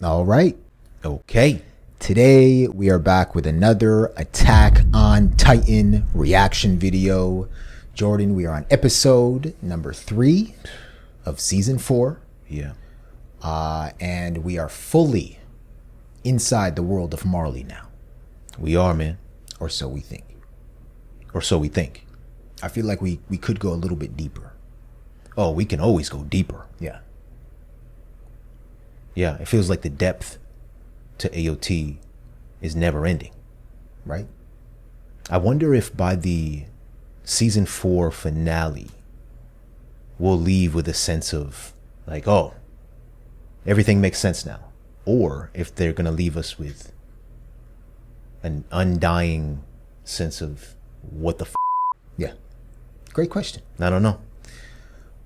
All right. Okay. Today we are back with another Attack on Titan reaction video. Jordan, we are on episode number 3 of season 4. Yeah. And we are fully inside the world of Marley now. We are, man. Or so we think. Or so we think. I feel like we could go a little bit deeper. Oh, we can always go deeper. Yeah. Yeah, it feels like the depth to AOT is never ending. Right? I wonder if by the season 4 finale, we'll leave with a sense of like, oh, everything makes sense now. Or if they're going to leave us with an undying sense of what the Yeah. Great question. I don't know.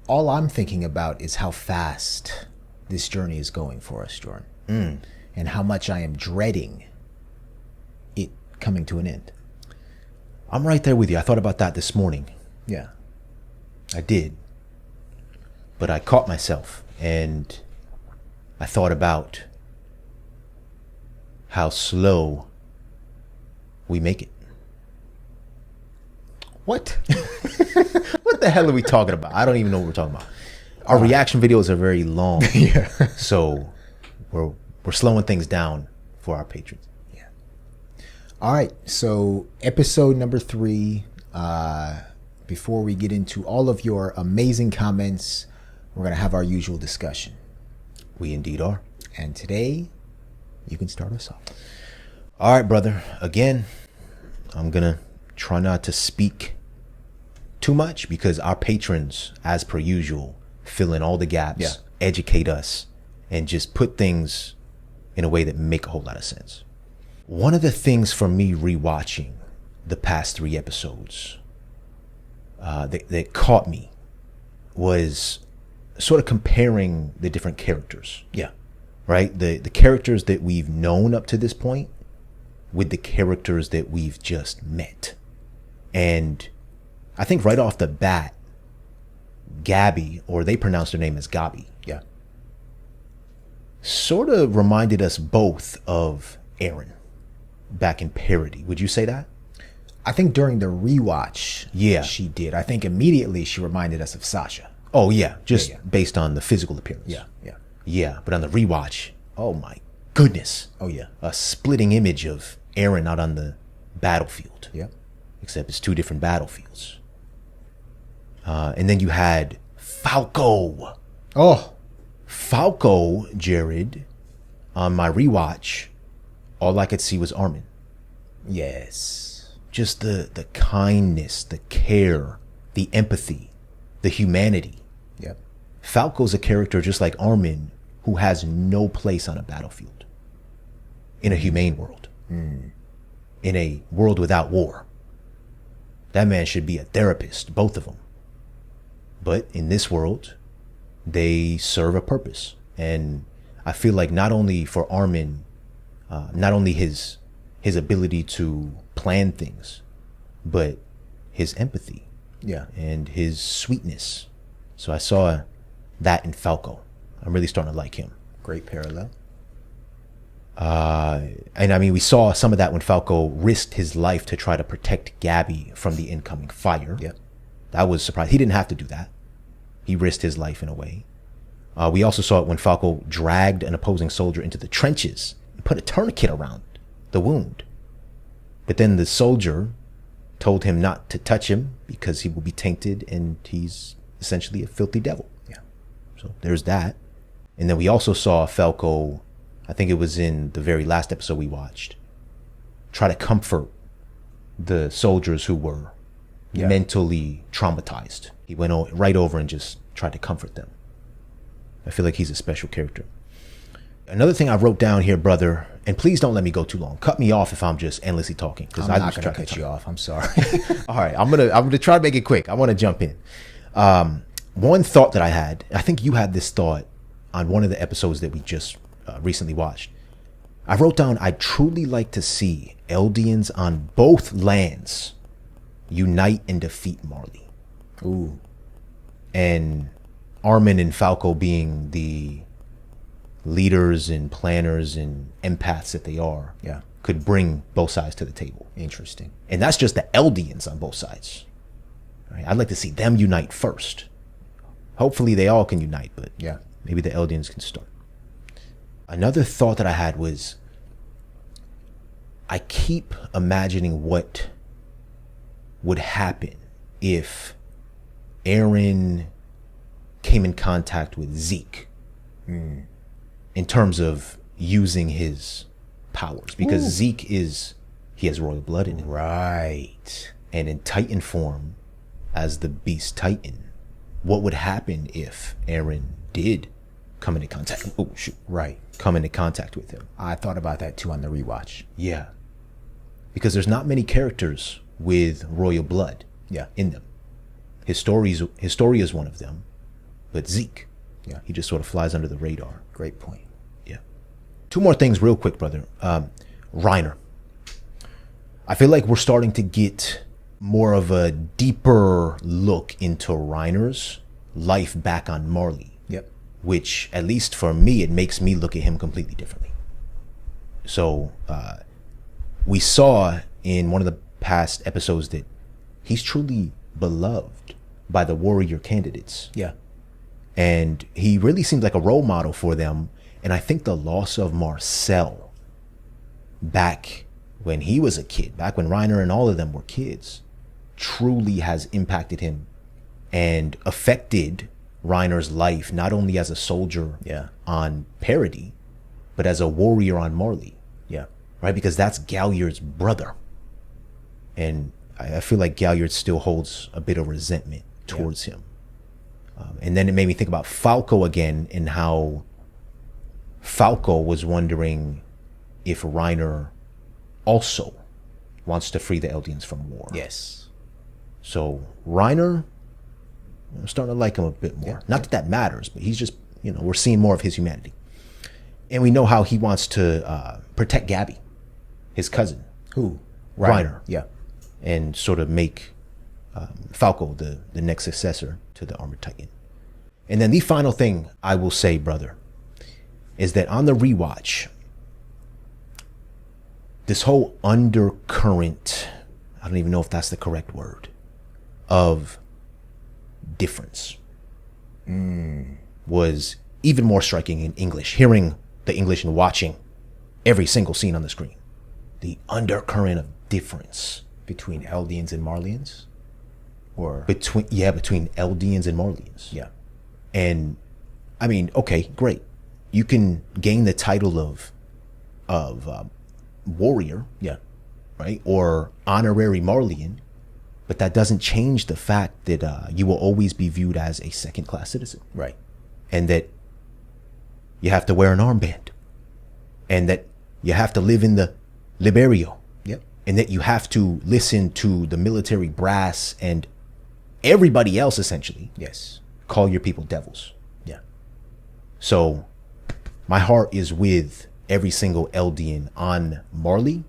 All I'm thinking about is how fast this journey is going for us, Jordan. And how much I am dreading it coming to an end. I'm right there with you. I thought about that this morning. Yeah. I did. But I caught myself and I thought about how slow we make it. What? What the hell are we talking about? I don't even know what we're talking about. Our reaction videos are very long. Yeah. So we're slowing things down for our patrons. Yeah. All right. So episode number 3. Before we get into all of your amazing comments, we're going to have our usual discussion. We indeed are. And today, you can start us off. All right, brother. Again, I'm going to try not to speak too much because our patrons, as per usual, fill in all the gaps, educate us, and just put things in a way that make a whole lot of sense. One of the things for me rewatching the past 3 episodes that caught me was sort of comparing the different characters. Yeah. Right? The characters that we've known up to this point with the characters that we've just met. And I think right off the bat, Gabby, or they pronounce her name as Gabi, Yeah. sort of reminded us both of Eren back in Parody. Would you say that? I think during the rewatch, Yeah. she did. I think immediately she reminded us of Sasha. Oh, yeah. Just Yeah. based on the physical appearance. Yeah. Yeah. Yeah. But on the rewatch, oh my goodness. Oh, yeah. A splitting image of Eren out on the battlefield. Yeah. Except it's 2 different battlefields. And then you had Falco. Oh, Falco, Jared, on my rewatch, all I could see was Armin. yes. Just the kindness, the care, the empathy, the humanity. Yep. Falco's a character just like Armin who has no place on a battlefield in a humane world, in a world without war. That man should be a therapist, both of them. But in this world, they serve a purpose. And I feel like not only for Armin, not only his ability to plan things, but his empathy Yeah. and his sweetness. So I saw that in Falco. I'm really starting to like him. Great parallel. And I mean, we saw some of that when Falco risked his life to try to protect Gabby from the incoming fire. Yep. That was surprising. He didn't have to do that. He risked his life in a way. We also saw it when Falco dragged an opposing soldier into the trenches and put a tourniquet around the wound. But then the soldier told him not to touch him because he will be tainted and he's essentially a filthy devil. Yeah. So there's that. And then we also saw Falco, I think it was in the very last episode we watched, try to comfort the soldiers who were mentally traumatized. He went right over and just tried to comfort them. I feel like he's a special character. Another thing I wrote down here, brother, and please don't let me go too long. Cut me off if I'm just endlessly talking. I'm not going to cut you off. I'm sorry. All right, I'm gonna try to make it quick. I want to jump in. One thought that I had, I think you had this thought on one of the episodes that we just recently watched. I wrote down, I'd truly like to see Eldians on both lands unite and defeat Marley. Ooh. And Armin and Falco being the leaders and planners and empaths that they are, Yeah. could bring both sides to the table. Interesting. And that's just the Eldians on both sides. Right? I'd like to see them unite first. Hopefully they all can unite, but Yeah. maybe the Eldians can start. Another thought that I had was, I keep imagining what would happen if Eren came in contact with Zeke in terms of using his powers, because Zeke he has royal blood in him. Right. And in Titan form, as the Beast Titan, what would happen if Eren did come into contact? Oh shoot! Right. Come into contact with him. I thought about that too on the rewatch. Yeah, because there's not many characters with royal blood. Yeah. In them. Historia is one of them, but Zeke, Yeah. he just sort of flies under the radar. Great point. Yeah. Two more things real quick, brother. Reiner. I feel like we're starting to get more of a deeper look into Reiner's life back on Marley, Yep. which, at least for me, it makes me look at him completely differently. So we saw in one of the past episodes that he's truly beloved by the warrior candidates. Yeah. And he really seems like a role model for them. And I think the loss of Marcel back when he was a kid, back when Reiner and all of them were kids, truly has impacted him and affected Reiner's life, not only as a soldier Yeah. on Parody, but as a warrior on Marley, Yeah. right? Because that's Galliard's brother. And I feel like Galliard still holds a bit of resentment towards him. And then it made me think about Falco again, and how Falco was wondering if Reiner also wants to free the Eldians from war. Yes. So Reiner, I'm starting to like him a bit more. Yeah. Not that that matters, but he's just, we're seeing more of his humanity. And we know how he wants to protect Gabby, his cousin. Who? Reiner. Yeah. And sort of make Falco the next successor to the Armored Titan. And then the final thing I will say, brother, is that on the rewatch, this whole undercurrent, I don't even know if that's the correct word, of difference was even more striking in English, hearing the English and watching every single scene on the screen. The undercurrent of difference Between Eldians and Marlians? Or between Eldians and Marlians. yeah. And I mean, okay, great. You can gain the title of warrior, Yeah. right, or honorary Marlian, but that doesn't change the fact that you will always be viewed as a second-class citizen, Right. and that you have to wear an armband, and that you have to live in the Liberio, Yep. and that you have to listen to the military brass and everybody else essentially Yes. call your people devils. Yeah. So my heart is with every single Eldian on Marley,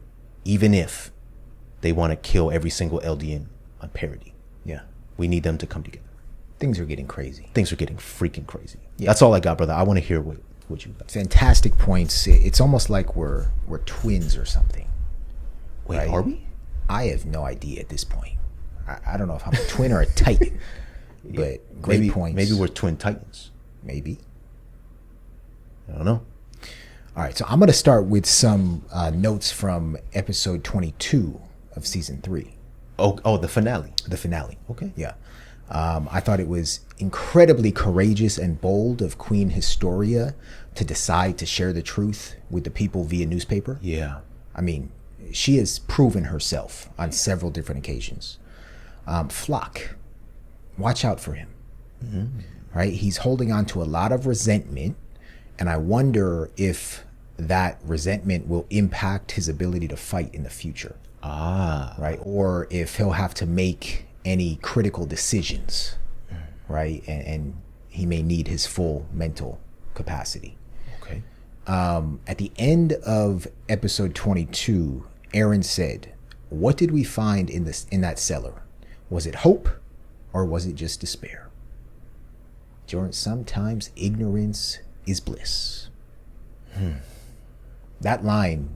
even if they want to kill every single Eldian on Parody. Yeah. We need them to come together. Things are getting crazy. Things are getting freaking crazy. Yeah. That's all I got, brother. I want to hear what you got. Fantastic points. It's almost like we're twins or something. Wait, Right. are we? I have no idea at this point. I don't know if I'm a twin or a titan, but great maybe, points. Maybe we're twin titans. Maybe. I don't know. All right, so I'm going to start with some notes from episode 22 of season 3. Oh, the finale. The finale. Okay. Yeah. I thought it was incredibly courageous and bold of Queen Historia to decide to share the truth with the people via newspaper. Yeah. I mean, she has proven herself on several different occasions. Flock, watch out for him. Right? He's holding on to a lot of resentment, and I wonder if that resentment will impact his ability to fight in the future. Right? Or if he'll have to make any critical decisions, right? And he may need his full mental capacity. Okay. At the end of episode 22, Aaron said, "What did we find in that cellar? Was it hope, or was it just despair?" Jordan, sometimes ignorance is bliss. That line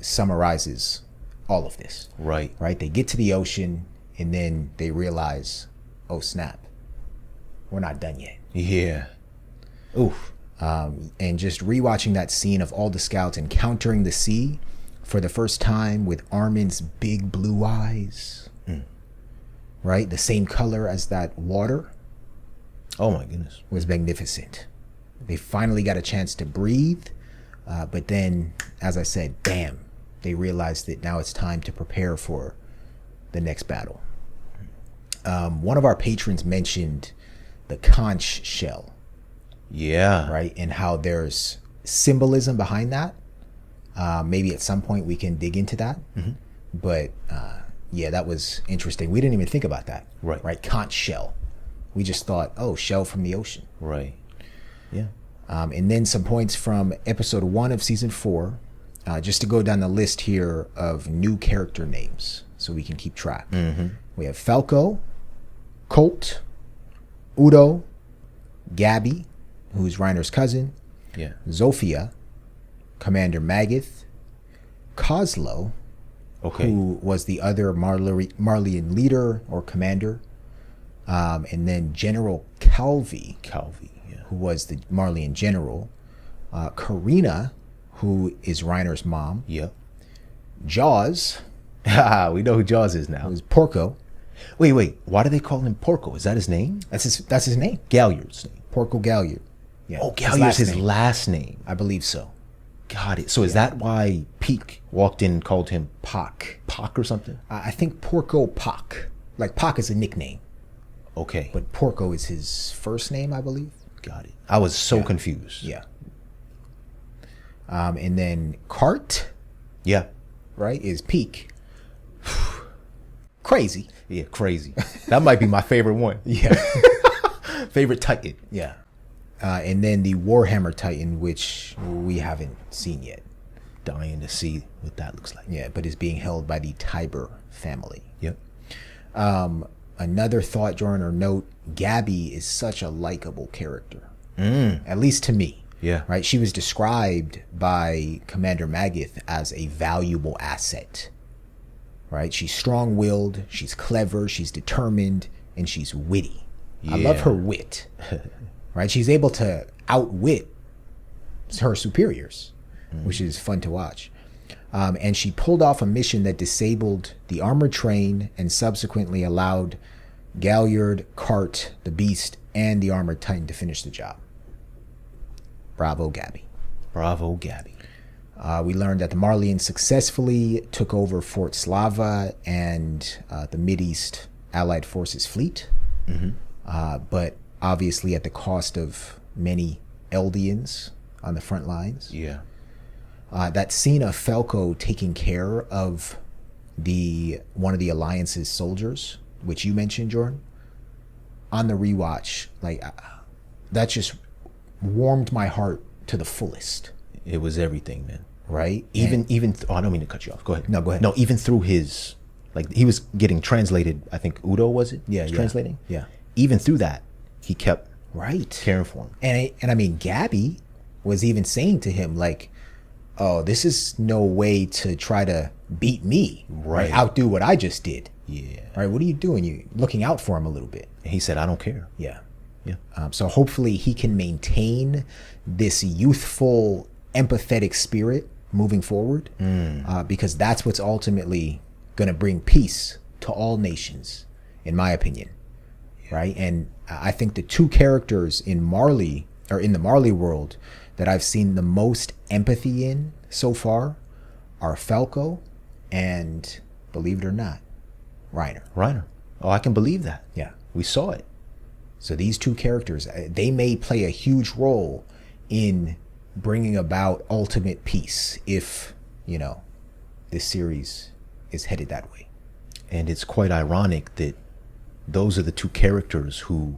summarizes all of this. Right. Right? They get to the ocean and then they realize, oh snap, we're not done yet. Yeah. Oof. And just rewatching that scene of all the scouts encountering the sea for the first time with Armin's big blue eyes, right? The same color as that water. Oh my goodness. Was magnificent. They finally got a chance to breathe. But then, as I said, bam, they realized that now it's time to prepare for the next battle. One of our patrons mentioned the conch shell. Yeah. Right? And how there's symbolism behind that. Maybe at some point we can dig into that. But yeah, that was interesting. We didn't even think about that. Right? Conch shell. We just thought, oh, shell from the ocean. Right. Yeah. And then some points from episode 1 of season 4, just to go down the list here of new character names so we can keep track. We have Falco, Colt, Udo, Gabby, who's Reiner's cousin, Zofia, Commander Magath, Kozlo, who was the other Marleyan leader or commander, and then General Calvi, who was the Marleyan general, Karina, who is Reiner's mom, Jaws, we know who Jaws is now, who's Porco. Wait, why do they call him Porco? Is that his name? That's his name. Galliard's name. Porco Galliard. Yeah. Oh, Galliard's his last name. I believe so. Got it. So is that why Peak walked in and called him Pac or something? I think Porco Pac. Like Pac is a nickname. Okay. But Porco is his first name, I believe. Got it. I was so confused. Yeah. And then Cart. Yeah. Right, is Peak. Crazy. Yeah, crazy. That might be my favorite one. Yeah. Favorite Titan. Yeah. And then the Warhammer Titan, which we haven't seen yet. Dying to see what that looks like. Yeah, but is being held by the Tiber family. Yep. Another thought, Jordan, or note, Gabby is such a likable character. At least to me. Yeah. Right? She was described by Commander Magath as a valuable asset. Right? She's strong-willed, she's clever, she's determined, and she's witty. I love her wit. Right? She's able to outwit her superiors, which is fun to watch. And she pulled off a mission that disabled the armored train and subsequently allowed Galliard, Cart, the Beast, and the Armored Titan to finish the job. Bravo, Gabby. Bravo, Gabby. We learned that the Marleyans successfully took over Fort Slava and the Mideast Allied Forces fleet. But obviously at the cost of many Eldians on the front lines. Yeah. That scene of Falco taking care of one of the Alliance's soldiers, which you mentioned, Jordan, on the rewatch, like that just warmed my heart to the fullest. It was everything, man. Right? I don't mean to cut you off. Go ahead. No, go ahead. No, even through his, like, he was getting translated. I think Udo was it? Yeah, translating. Yeah. Even through that, he kept caring for him. And I mean, Gabby was even saying to him, like, oh, this is no way to try to beat me, right? Outdo what I just did. Yeah. Right? What are you doing? You looking out for him a little bit. And he said, I don't care. Yeah. Yeah. So hopefully he can maintain this youthful, empathetic spirit moving forward, because that's what's ultimately going to bring peace to all nations, in my opinion. Right? And I think the two characters in Marley, or in the Marley world, that I've seen the most empathy in so far are Falco and, believe it or not, Reiner. Oh, I can believe that. Yeah. We saw it. So these two characters, they may play a huge role in bringing about ultimate peace if, this series is headed that way. And it's quite ironic that those are the two characters who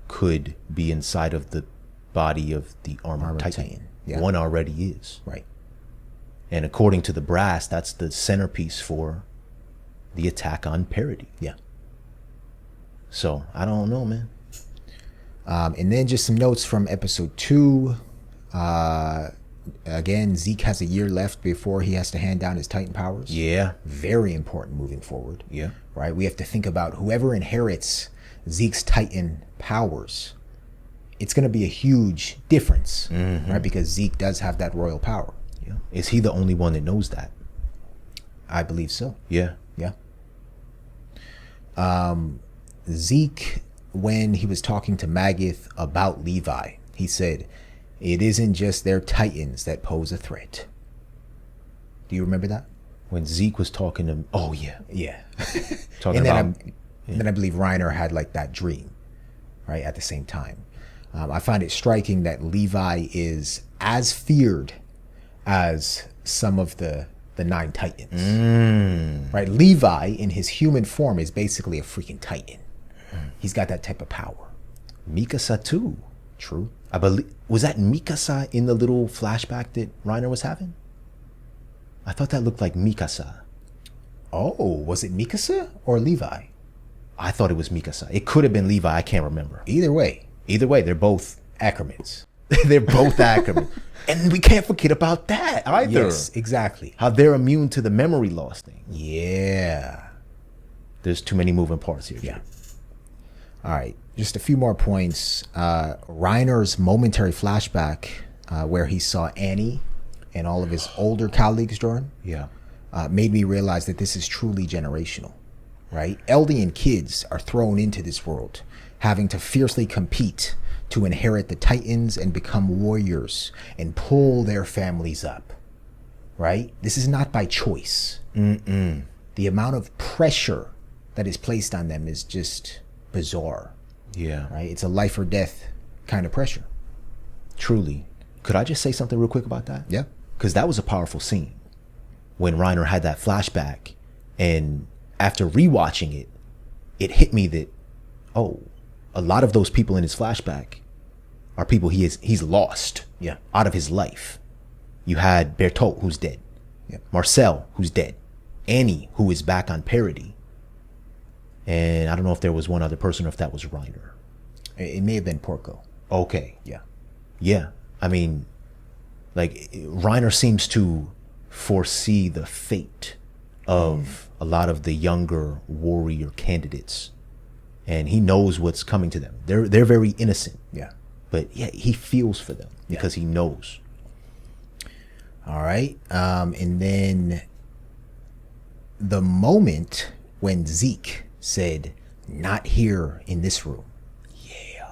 could be inside of the body of the Armored Titan. Yeah. One already is. Right. And according to the brass, that's the centerpiece for the attack on Parody. Yeah. So, I don't know, man. And then just some notes from episode 2. Again, Zeke has a year left before he has to hand down his Titan powers. Yeah. Very important moving forward. Yeah. Right? We have to think about whoever inherits Zeke's Titan powers. It's going to be a huge difference, right? Because Zeke does have that royal power. Yeah. Is he the only one that knows that? I believe so. Yeah. Yeah. Zeke, when he was talking to Magath about Levi, he said, "It isn't just their Titans that pose a threat." Do you remember that? When Zeke was talking to, oh yeah, Yeah. talking And then, about, then I believe Reiner had like that dream, right, at the same time. I find it striking that Levi is as feared as some of the 9 Titans. Right? Levi, in his human form, is basically a freaking Titan. He's got that type of power. Mikasa too. True. I believe, was that Mikasa in the little flashback that Reiner was having? I thought that looked like Mikasa. Oh, was it Mikasa or Levi? I thought it was Mikasa. It could have been Levi. I can't remember. Either way, They're both Ackermans. they're both Ackerman. And we can't forget about that either. Yes, exactly. How they're immune to the memory loss thing. Yeah. There's too many moving parts here. Yeah. All right. Just a few more points. Reiner's momentary flashback where he saw Annie and all of his older colleagues, Jordan, Yeah. made me realize that this is truly generational, right? Eldian kids are thrown into this world, having to fiercely compete to inherit the Titans and become warriors and pull their families up, right? This is not by choice. The amount of pressure that is placed on them is just bizarre, Yeah. right? It's a life or death kind of pressure. Truly. Could I just say something real quick about that? Yeah. Because that was a powerful scene when Reiner had that flashback, and after rewatching it, it hit me that, oh, a lot of those people in his flashback are people he's lost, Yeah. out of his life. You had Bertolt, who's dead. Yeah. Marcel, who's dead. Annie, who is back on parody. And I don't know if there was one other person or if that was Reiner. It may have been Porco. Okay. Yeah. Yeah. I mean, like, Reiner seems to foresee the fate of a lot of the younger warrior candidates, and he knows what's coming to them. They're very innocent, Yeah. but yeah, he feels for them because he knows. All right. And then the moment when Zeke said, "Not here in this room." Yeah.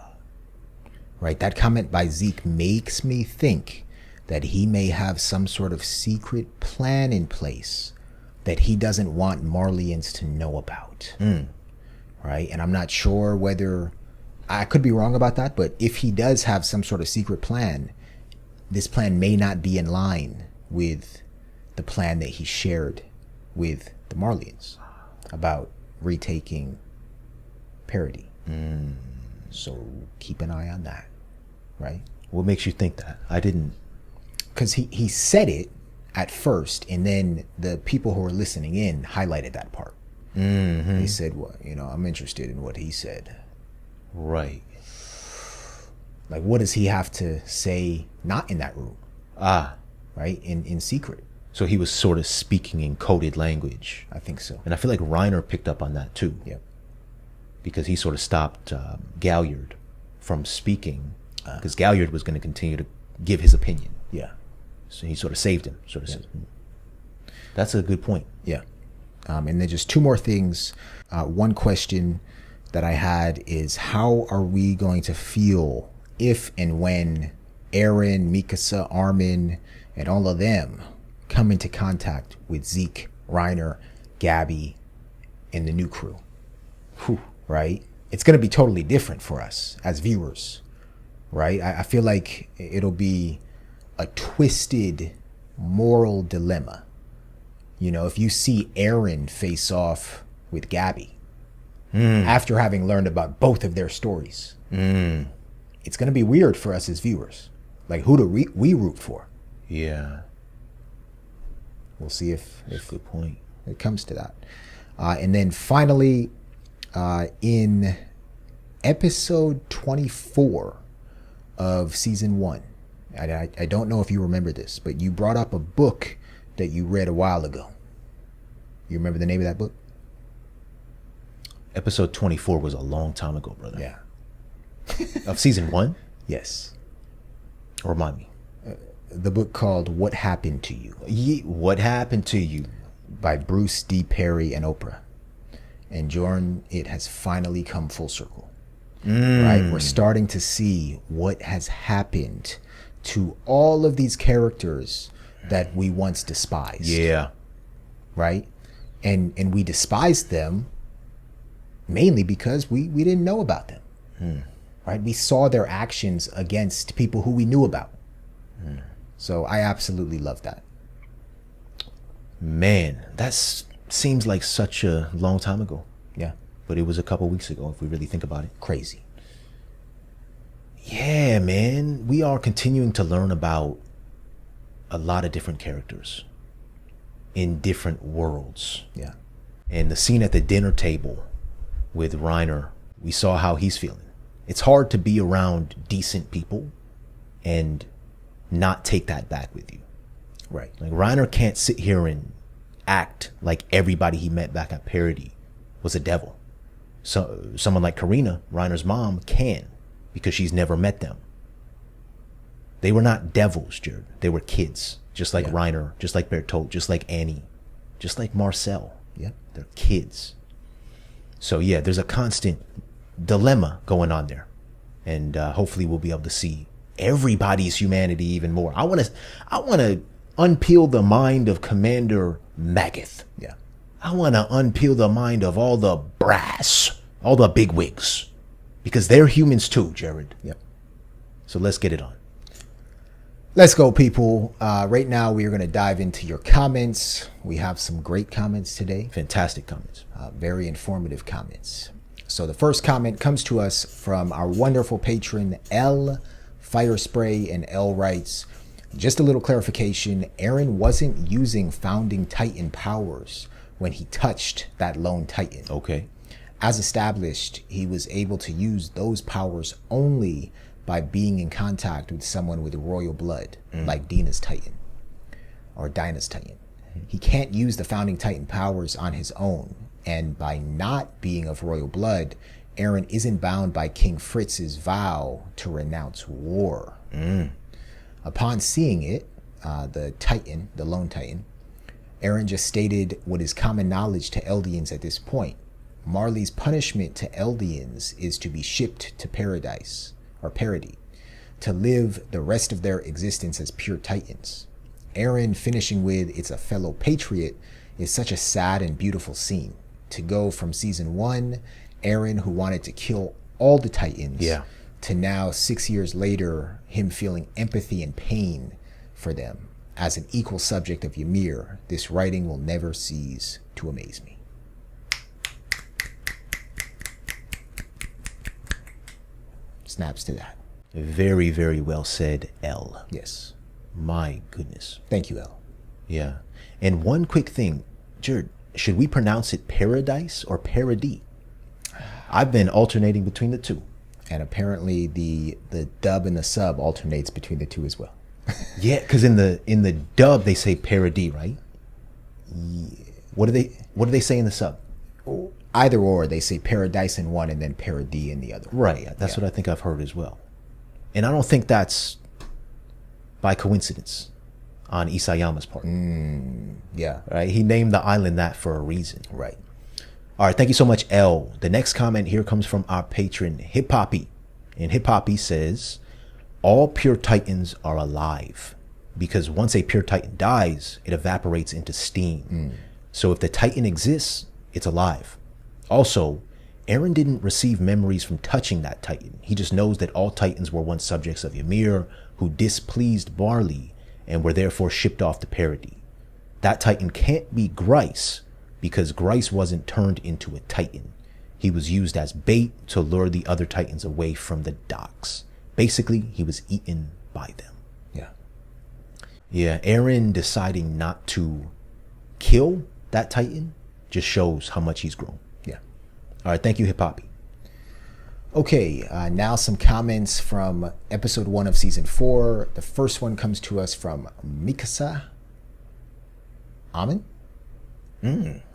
Right. That comment by Zeke makes me think that he may have some sort of secret plan in place that he doesn't want Marleyans to know about. Right. And I'm not sure whether, I could be wrong about that, but if he does have some sort of secret plan, this plan may not be in line with the plan that he shared with the Marleyans about retaking parody. So keep an eye on that, right? What makes you think that? I didn't. Because he said it at first, and then the people who were listening in highlighted that part. They said, "Well, I'm interested in what he said." Right. Like, what does he have to say not in that room, Ah. right? In secret. So he was sort of speaking in coded language. I think so. And I feel like Reiner picked up on that too. Yep. Because he sort of stopped Galliard from speaking, because Galliard was going to continue to give his opinion. Yeah. So he sort of saved him. Said, That's a good point. Yeah. And then just two more things. One question that I had is, how are we going to feel if and when Eren, Mikasa, Armin, and all of them come into contact with Zeke, Reiner, Gabby, and the new crew? Whew, right? It's going to be totally different for us as viewers, right? I feel like it'll be a twisted moral dilemma. If you see Eren face off with Gabby after having learned about both of their stories, it's going to be weird for us as viewers. Like, who do we root for? Yeah. We'll see if Good point. it comes to that. And then finally, in episode 24 of season 1, I don't know if you remember this, but you brought up a book that you read a while ago. You remember the name of that book? Episode 24 was a long time ago, brother. Yeah. Of season 1? Yes. Remind me. The book called What Happened to You? What Happened to You? By Bruce D. Perry and Oprah. And Jordan, it has finally come full circle. Right? We're starting to see what has happened to all of these characters that we once despised. Yeah. Right? And we despised them mainly because we didn't know about them. Right? We saw their actions against people who we knew about. So I absolutely love that. Man, that seems like such a long time ago. Yeah. But it was a couple weeks ago, if we really think about it. Crazy. Yeah, man. We are continuing to learn about a lot of different characters in different worlds. Yeah. And the scene at the dinner table with Reiner, we saw how he's feeling. It's hard to be around decent people and not take that back with you. Right. Like Reiner can't sit here and act like everybody he met back at Parody was a devil. So someone like Karina, Reiner's mom, can, because she's never met them. They were not devils, Jared. They were kids, just like Reiner, just like Bertolt, just like Annie, just like Marcel. Yeah. They're kids. So yeah, there's a constant dilemma going on there, and hopefully we'll be able to see everybody's humanity even more. I want to unpeel the mind of Commander Magath. Yeah. I want to unpeel the mind of all the brass, all the bigwigs, because they're humans too, Jared. Yep. So let's get it on. Let's go, people. Right now, we are going to dive into your comments. We have some great comments today. Fantastic comments. Very informative comments. So the first comment comes to us from our wonderful patron, L Firespray, and L writes, just a little clarification. Eren wasn't using founding Titan powers when he touched that lone Titan. Okay. As established, he was able to use those powers only by being in contact with someone with royal blood, like Dinah's Titan or Dinah's Titan. He can't use the founding Titan powers on his own, and by not being of royal blood, Eren isn't bound by King Fritz's vow to renounce war. Upon seeing it, the Titan, the lone Titan, Eren just stated what is common knowledge to Eldians at this point. Marley's punishment to Eldians is to be shipped to paradise, or Parody, to live the rest of their existence as pure Titans. Eren finishing with "It's a fellow patriot" is such a sad and beautiful scene. To go from season 1, Eren who wanted to kill all the Titans, to now 6 years later, him feeling empathy and pain for them as an equal subject of Ymir. This writing will never cease to amaze me. Snaps to that. Very, very well said, L. Yes. My goodness. Thank you, L. Yeah. And one quick thing, Jared, should we pronounce it paradise or parody? I've been alternating between the two. And apparently the dub and the sub alternates between the two as well. Yeah, because in the dub they say parody, right? Yeah. What do they say in the sub? Either or, they say paradise in one and then parody in the other. Right. That's what I think I've heard as well. And I don't think that's by coincidence on Isayama's part. Yeah. Right. He named the island that for a reason. Right. All right. Thank you so much, L. The next comment here comes from our patron, Hip Hoppy. And Hip Hoppy says, all pure Titans are alive because once a pure Titan dies, it evaporates into steam. So if the Titan exists, it's alive. Also, Eren didn't receive memories from touching that Titan. He just knows that all Titans were once subjects of Ymir who displeased Barley and were therefore shipped off to Parody. That Titan can't be Grice because Grice wasn't turned into a Titan. He was used as bait to lure the other Titans away from the docks. Basically, he was eaten by them. Yeah. Yeah, Eren deciding not to kill that Titan just shows how much he's grown. Yeah. All right, thank you, Hip Hoppy. Okay, now some comments from episode 1 of season 4. The first one comes to us from Mikasa Amen?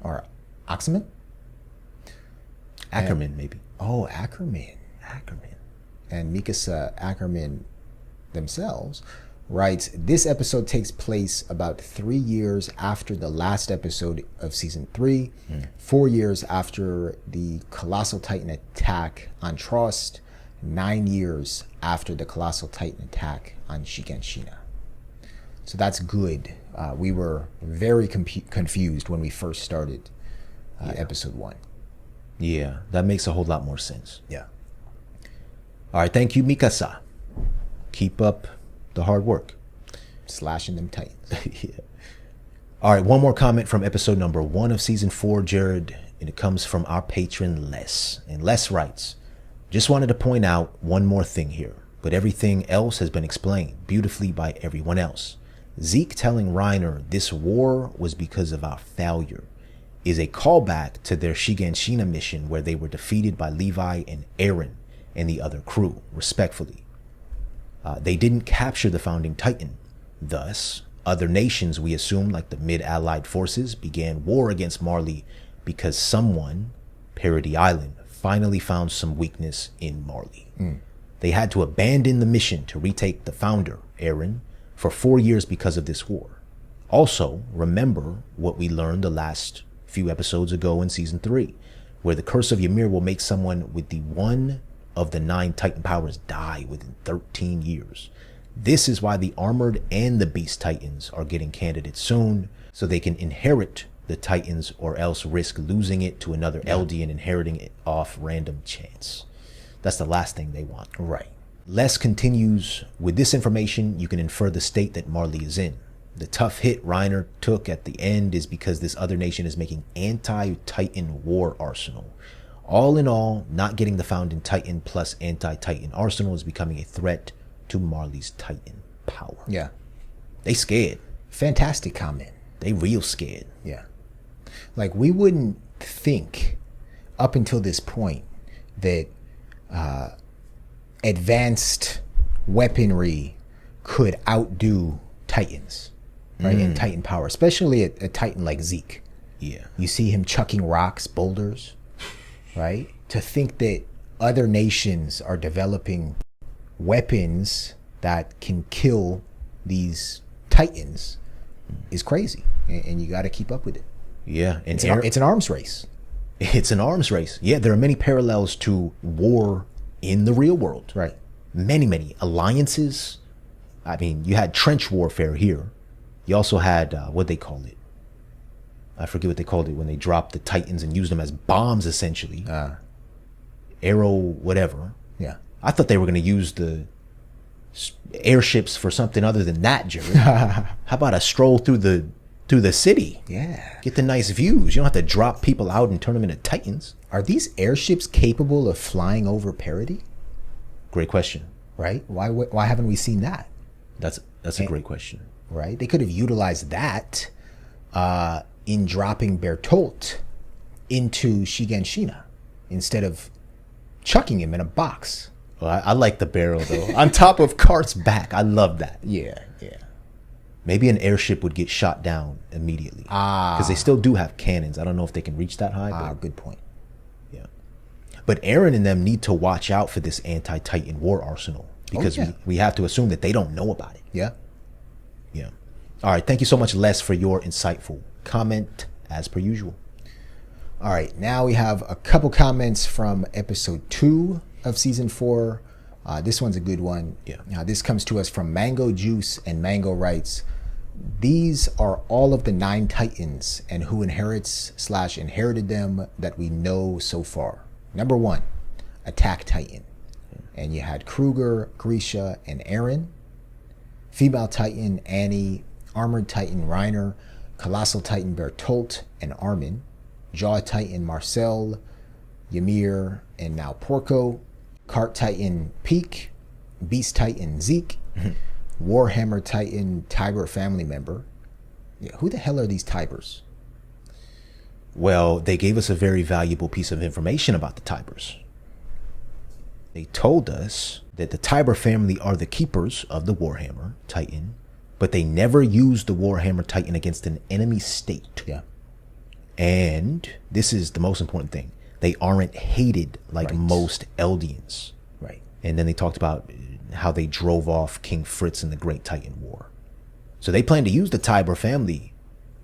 Or Oxman? Ackerman, maybe. Oh, Ackerman. And Mikasa Ackerman themselves writes, this episode takes place about 3 years after the last episode of season 3, 4 years after the Colossal Titan attack on Trost, 9 years after the Colossal Titan attack on Shiganshina. So that's good. We were very confused when we first started episode 1. Yeah, that makes a whole lot more sense. Yeah. All right, thank you, Mikasa. Keep up the hard work. Slashing them Titans. Yeah. All right, one more comment from episode number 1 of season 4, Jared, and it comes from our patron Les. And Les writes, just wanted to point out one more thing here, but everything else has been explained beautifully by everyone else. Zeke telling Reiner this war was because of our failure is a callback to their Shiganshina mission where they were defeated by Levi and Eren and the other crew, respectfully. They didn't capture the founding Titan. Thus, other nations, we assume, like the mid-allied forces, began war against Marley because someone, Parody Island, finally found some weakness in Marley. They had to abandon the mission to retake the founder, Eren, for 4 years because of this war. Also, remember what we learned the last few episodes ago in season 3, where the curse of Ymir will make someone with the one of the 9 Titan powers die within 13 years. This is why the Armored and the Beast Titans are getting candidates soon, so they can inherit the Titans or else risk losing it to another LD and inheriting it off random chance. That's the last thing they want. Right. Les continues, with this information, you can infer the state that Marley is in. The tough hit Reiner took at the end is because this other nation is making anti-Titan war arsenal. All in all, not getting the founding Titan plus anti-Titan arsenal is becoming a threat to Marley's Titan power. Yeah. They scared. Fantastic comment. They real scared. Yeah. Like, we wouldn't think up until this point that advanced weaponry could outdo Titans, right? And Titan power, especially a Titan like Zeke. Yeah. You see him chucking rocks, boulders, right? To think that other nations are developing weapons that can kill these Titans is crazy. And you got to keep up with it. Yeah. And It's an arms race. It's an arms race. Yeah, there are many parallels to war in the real world. Right. Many alliances. I mean, you had trench warfare here. You also had, what they call it? I forget what they called it when they dropped the Titans and used them as bombs, essentially. Arrow, whatever. Yeah. I thought they were going to use the airships for something other than that, Jared. How about a stroll through the city? Yeah. Get the nice views. You don't have to drop people out and turn them into Titans. Are these airships capable of flying over Parody? Great question. Right? Why haven't we seen that? That's a great question. Right? They could have utilized that in dropping Bertolt into Shiganshina instead of chucking him in a box. Well, I like the barrel, though. On top of Cart's back. I love that. Yeah. Maybe an airship would get shot down immediately. Because they still do have cannons. I don't know if they can reach that high. But Good point. yeah. But Eren and them need to watch out for this anti-Titan war arsenal. Because we have to assume that they don't know about it. Yeah. Yeah. All right. Thank you so much, Les, for your insightful comment, as per usual. All right. Now we have a couple comments from episode 2 of season 4. This one's a good one. Yeah. This comes to us from Mango Juice, and Mango writes, these are all of the 9 Titans and who inherited them that we know so far. Number 1, Attack Titan. And you had Kruger, Grisha, and Eren. Female Titan, Annie. Armored Titan, Reiner. Colossal Titan, Bertolt and Armin. Jaw Titan, Marcel. Ymir, and now Porco. Cart Titan, Peak. Beast Titan, Zeke. Warhammer Titan, Tiber family member. Yeah, who the hell are these Tibers? Well, they gave us a very valuable piece of information about the Tibers. They told us that the Tiber family are the keepers of the Warhammer Titan, but they never used the Warhammer Titan against an enemy state. Yeah. And this is the most important thing. They aren't hated like Right. most Eldians. Right. And then they talked about how they drove off King Fritz in the Great Titan War. So they plan to use the Tiber family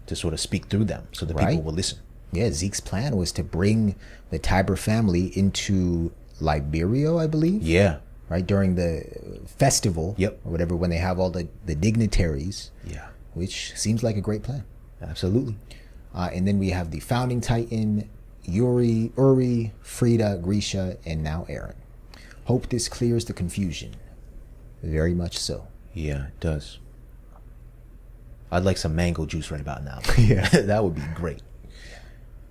to sort of speak through them so that people Right. will listen. Yeah, Zeke's plan was to bring the Tiber family into Liberia, I believe. Yeah. Right, during the festival. Yep. Or whatever, when they have all the dignitaries. Yeah. Which seems like a great plan. Absolutely. And then we have the founding Titan, Yuri, Uri, Frida, Grisha, and now Aaron. Hope this clears the confusion. Very much so. Yeah, it does. I'd like some mango juice right about now. Yeah. That would be great.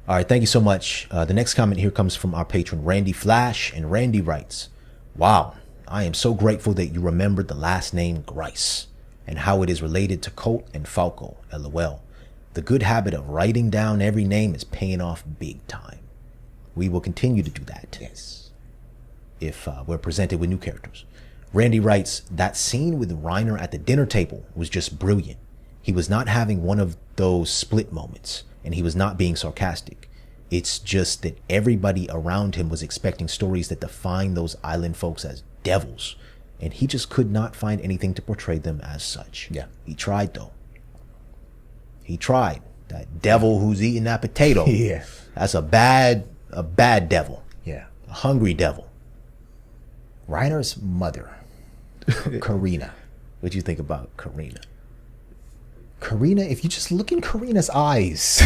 All right, thank you so much. The next comment here comes from our patron, Randy Flash, and Randy writes, "Wow, I am so grateful that you remembered the last name Grice and how it is related to Colt and Falco, LOL. The good habit of writing down every name is paying off big time. We will continue to do that. Yes. If we're presented with new characters." Randy writes, "That scene with Reiner at the dinner table was just brilliant. He was not having one of those split moments, and he was not being sarcastic. It's just that everybody around him was expecting stories that define those island folks as devils, and he just could not find anything to portray them as such." Yeah. He tried, though. He tried. That devil who's eating that potato. Yeah. That's a bad devil. Yeah. A hungry devil. Reiner's mother, Karina. What'd you think about Karina? Karina, if you just look in Karina's eyes,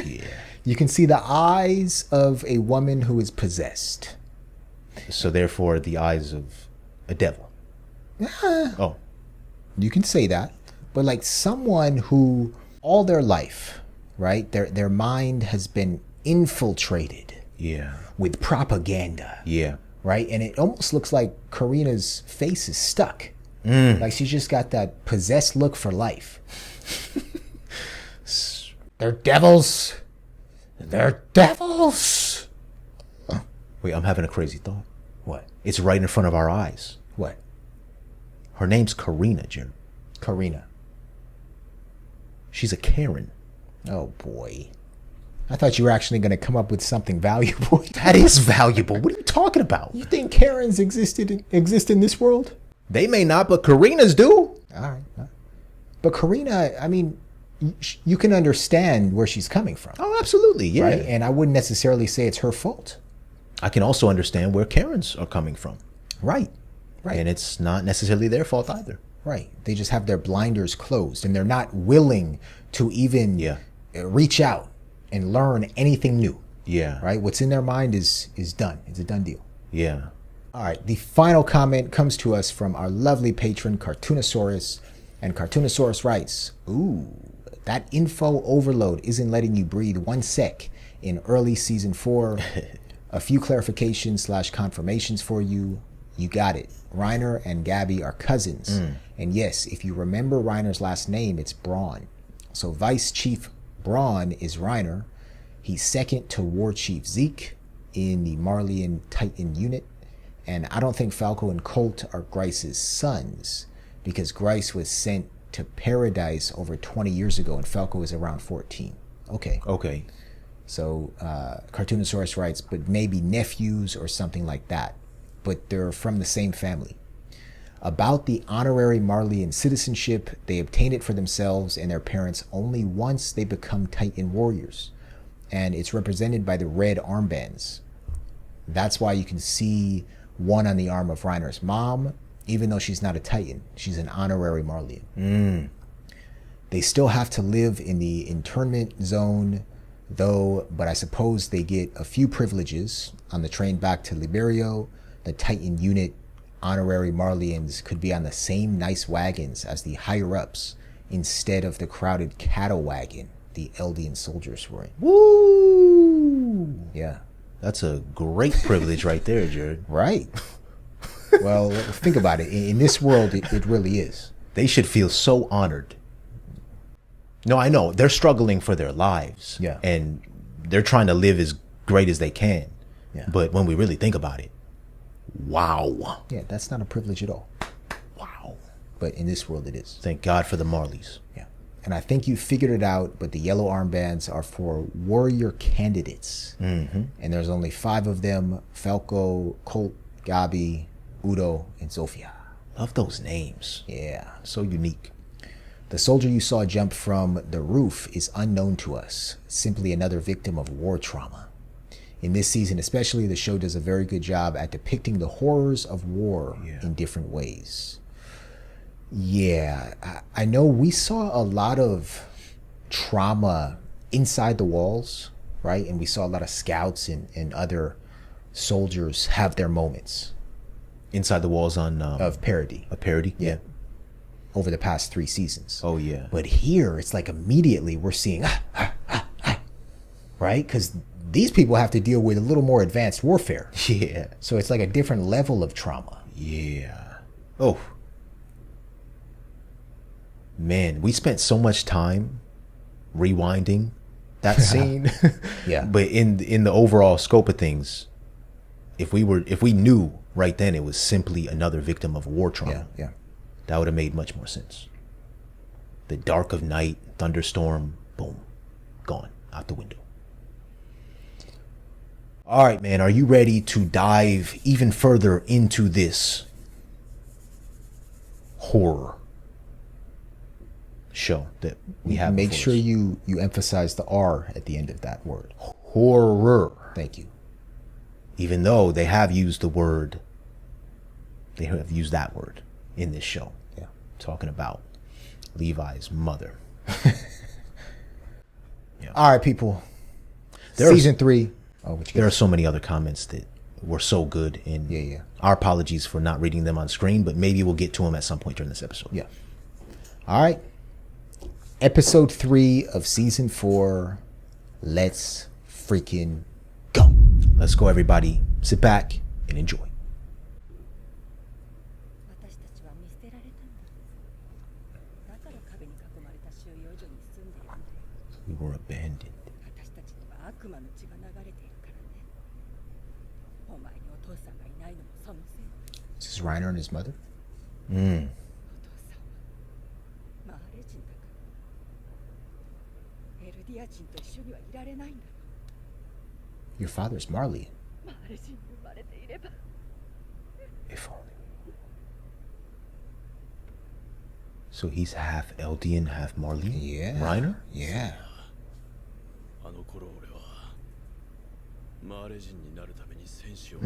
Yeah. you can see the eyes of a woman who is possessed. So therefore, the eyes of a devil. Oh, You can say that, but like someone who all their life, right, their mind has been infiltrated yeah, with propaganda, yeah, right? And it almost looks like Karina's face is stuck. Like she's just got that possessed look for life. They're devils. They're devils. Wait, I'm having a crazy thought. What? It's right in front of our eyes. What? Her name's Karina, Jim. Karina. She's a Karen. Oh boy. I thought you were actually going to come up with something valuable. That is valuable. What are you talking about? You think Karens exist in this world? They may not, but Karinas do. All right. But Karina, I mean, you can understand where she's coming from, Oh, absolutely, yeah. right? And I wouldn't necessarily say it's her fault. I can also understand where Karens are coming from. Right. Right. And it's not necessarily their fault either. Right. They just have their blinders closed and they're not willing to even reach out and learn anything new. Yeah. Right? What's in their mind is done. It's a done deal. Yeah. All right. The final comment comes to us from our lovely patron, Cartoonosaurus. And Cartoonosaurus writes, "Ooh, that info overload isn't letting you breathe 1 sec in early season 4. A few clarifications / confirmations for you. You got it. Reiner and Gabby are cousins. And yes, if you remember Reiner's last name, it's Braun. So Vice Chief Braun is Reiner. He's second to War Chief Zeke in the Marleyan Titan unit. And I don't think Falco and Colt are Grice's sons, because Grice was sent to Paradise over 20 years ago and Falco is around 14. Okay. So Cartoonosaurus writes, but maybe nephews or something like that. But they're from the same family. About the honorary Marleyan citizenship, they obtain it for themselves and their parents only once they become Titan warriors. And it's represented by the red armbands. That's why you can see one on the arm of Reiner's mom, even though she's not a Titan. She's an honorary Marleyan. They still have to live in the internment zone, though, but I suppose they get a few privileges. On the train back to Liberio, the Titan unit honorary Marleyans could be on the same nice wagons as the higher-ups instead of the crowded cattle wagon the Eldian soldiers were in. Woo! Yeah. That's a great privilege right there, Jared. Right. Well, think about it. In this world, it really is. They should feel so honored. No, I know. They're struggling for their lives. Yeah. And they're trying to live as great as they can. Yeah. But when we really think about it, Wow. Yeah, that's not a privilege at all. Wow. But in this world, it is. Thank God for the Marleys. Yeah. And I think you figured it out, but the yellow armbands are for warrior candidates. Mm-hmm. And there's only 5 of them: Falco, Colt, Gabi, Udo, and Zofia. Love those names. Yeah. So unique. The soldier you saw jump from the roof is unknown to us, simply another victim of war trauma. In this season especially, the show does a very good job at depicting the horrors of war in different ways. Yeah, I know we saw a lot of trauma inside the walls, right? And we saw a lot of scouts and other soldiers have their moments. Inside the walls on... of parody. A parody? Yeah. Over the past 3 seasons. Oh, yeah. But here, it's like immediately we're seeing, right? Because these people have to deal with a little more advanced warfare. Yeah. So it's like a different level of trauma. Yeah. Oh. Man, we spent so much time rewinding that scene. Yeah. But in the overall scope of things, if we knew right then it was simply another victim of war trauma, Yeah. that would have made much more sense. The dark of night, thunderstorm, boom, gone out the window. All right, man, are you ready to dive even further into this horror show that we have? Make before sure us? you emphasize the R at the end of that word. Horror. Thank you. Even though they have used that word in this show. Yeah. Talking about Levi's mother. All right, people. There's- Season 3. Oh, what you There are got? so many other comments that were so good, and Yeah. our apologies for not reading them on screen, but maybe we'll get to them at some point during this episode. Yeah. All right. Episode 3 of season 4. Let's freaking go. Let's go, everybody. Sit back and enjoy. 私たちは見捨てられたんだ。だから壁に囲まれた収容所に住んでいるんだよ。 We were abandoned. 私たちには悪魔の血が流れているからね。お前にお父さんがいないのもそのせい。 This is Reiner and his mother. うん。お父さんはマーレ人だから。エルディア人と一緒にはいられないんだよ。 Your father's Marley. マーレ人に生まれていれば。 If only. So he's half Eldian, half Marley? Yeah. Reiner? Yeah. あの頃俺はマーレ人になるために戦士を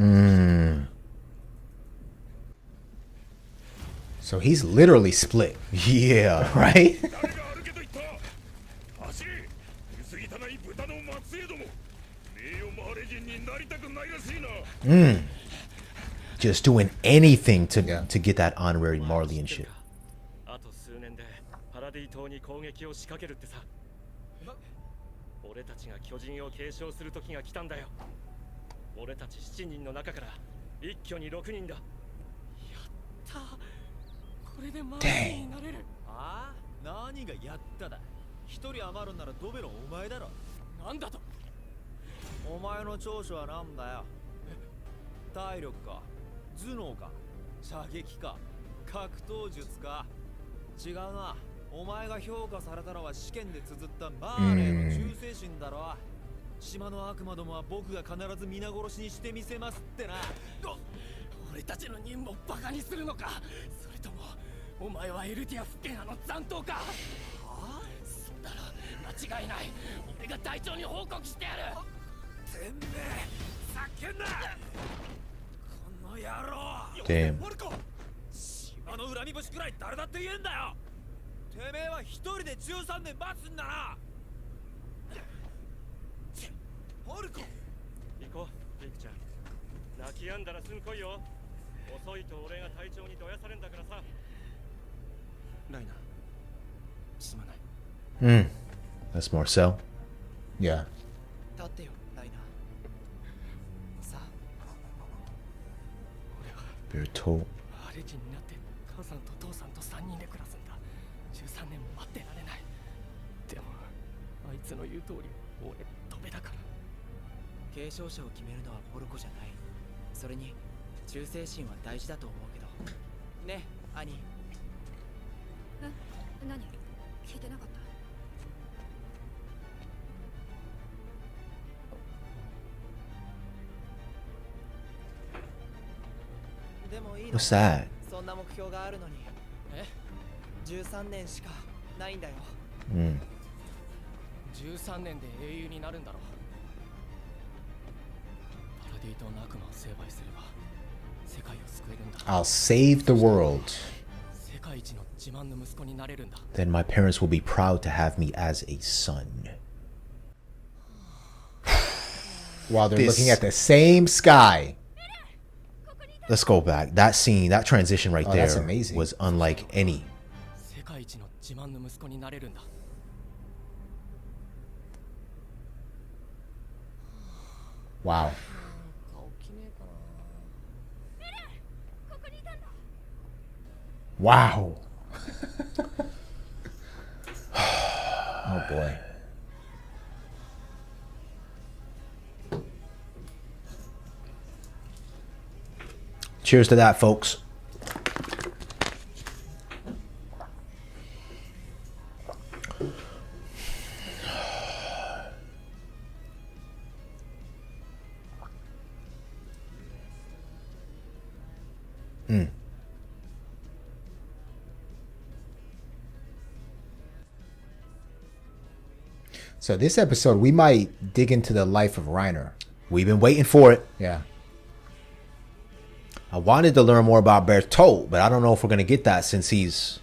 So he's literally split. Yeah. Right? 誰が歩けと言った走れ薄汚い豚の末裔ども名誉マーレ人になりたくないらしいな Just doing anything to Yeah. to get that honorary Marley and shit. あと数年でパラディ島に攻撃を仕掛けるってさ俺たちが巨人を継承する時が来たんだよ俺たち7人の中から一挙に6人だやったこれでマーレ人になれるああ何がやっただ一人余るならドベのお前だろなんだとお前の長所はなんだよ体力か頭脳か射撃か格闘術か違うなお前が評価されたのは試験で綴ったマーレーの忠誠心だろ島の悪魔どもは僕が必ず皆殺しにしてみせますってな俺たちの任務をバカにするのかそれともお前はエルティア府県の残党かはあそうだろ間違いない俺が隊長に報告してやるてめえ叫んなこの野郎 Damn. モルコ島の恨み節くらい誰だって言えんだよてめえは一人で13年待つんだなモルコ行こうリクちゃん泣き止んだらすぐ来いよ遅いと俺が隊長にどやされんだからさライナすまない That's Marcel. Yeah. 立ってよライナーさあ Bertolt. マーレ人になって母さんと父さんと3人で暮らすんだ13年も待ってられないでもあいつの言う通り俺飛べだから継承者を決めるのはポルコじゃないそれに忠誠心は大事だと思うけどね、兄。え、何？聞いてなかった。でもいいの What's that? そんな目標があるのに。え、13年しかないんだよ。13年で英雄になるんだろう。パラディ島の悪魔を成敗すれば世界を救えるんだ。 I'll save the world. 世界一の自慢の息子になれるんだ。 Then my parents will be proud to have me as a son. While they're This- looking at the same sky. Let's go back. That scene, that transition right Oh, there that's amazing. was unlike any. 世界一の自慢の息子になれるんだ。 Wow. Wow. Oh boy. Cheers to that, folks. So this episode, we might dig into the life of Reiner. We've been waiting for it. Yeah. I wanted to learn more about Bertolt, but I don't know if we're going to get that since he's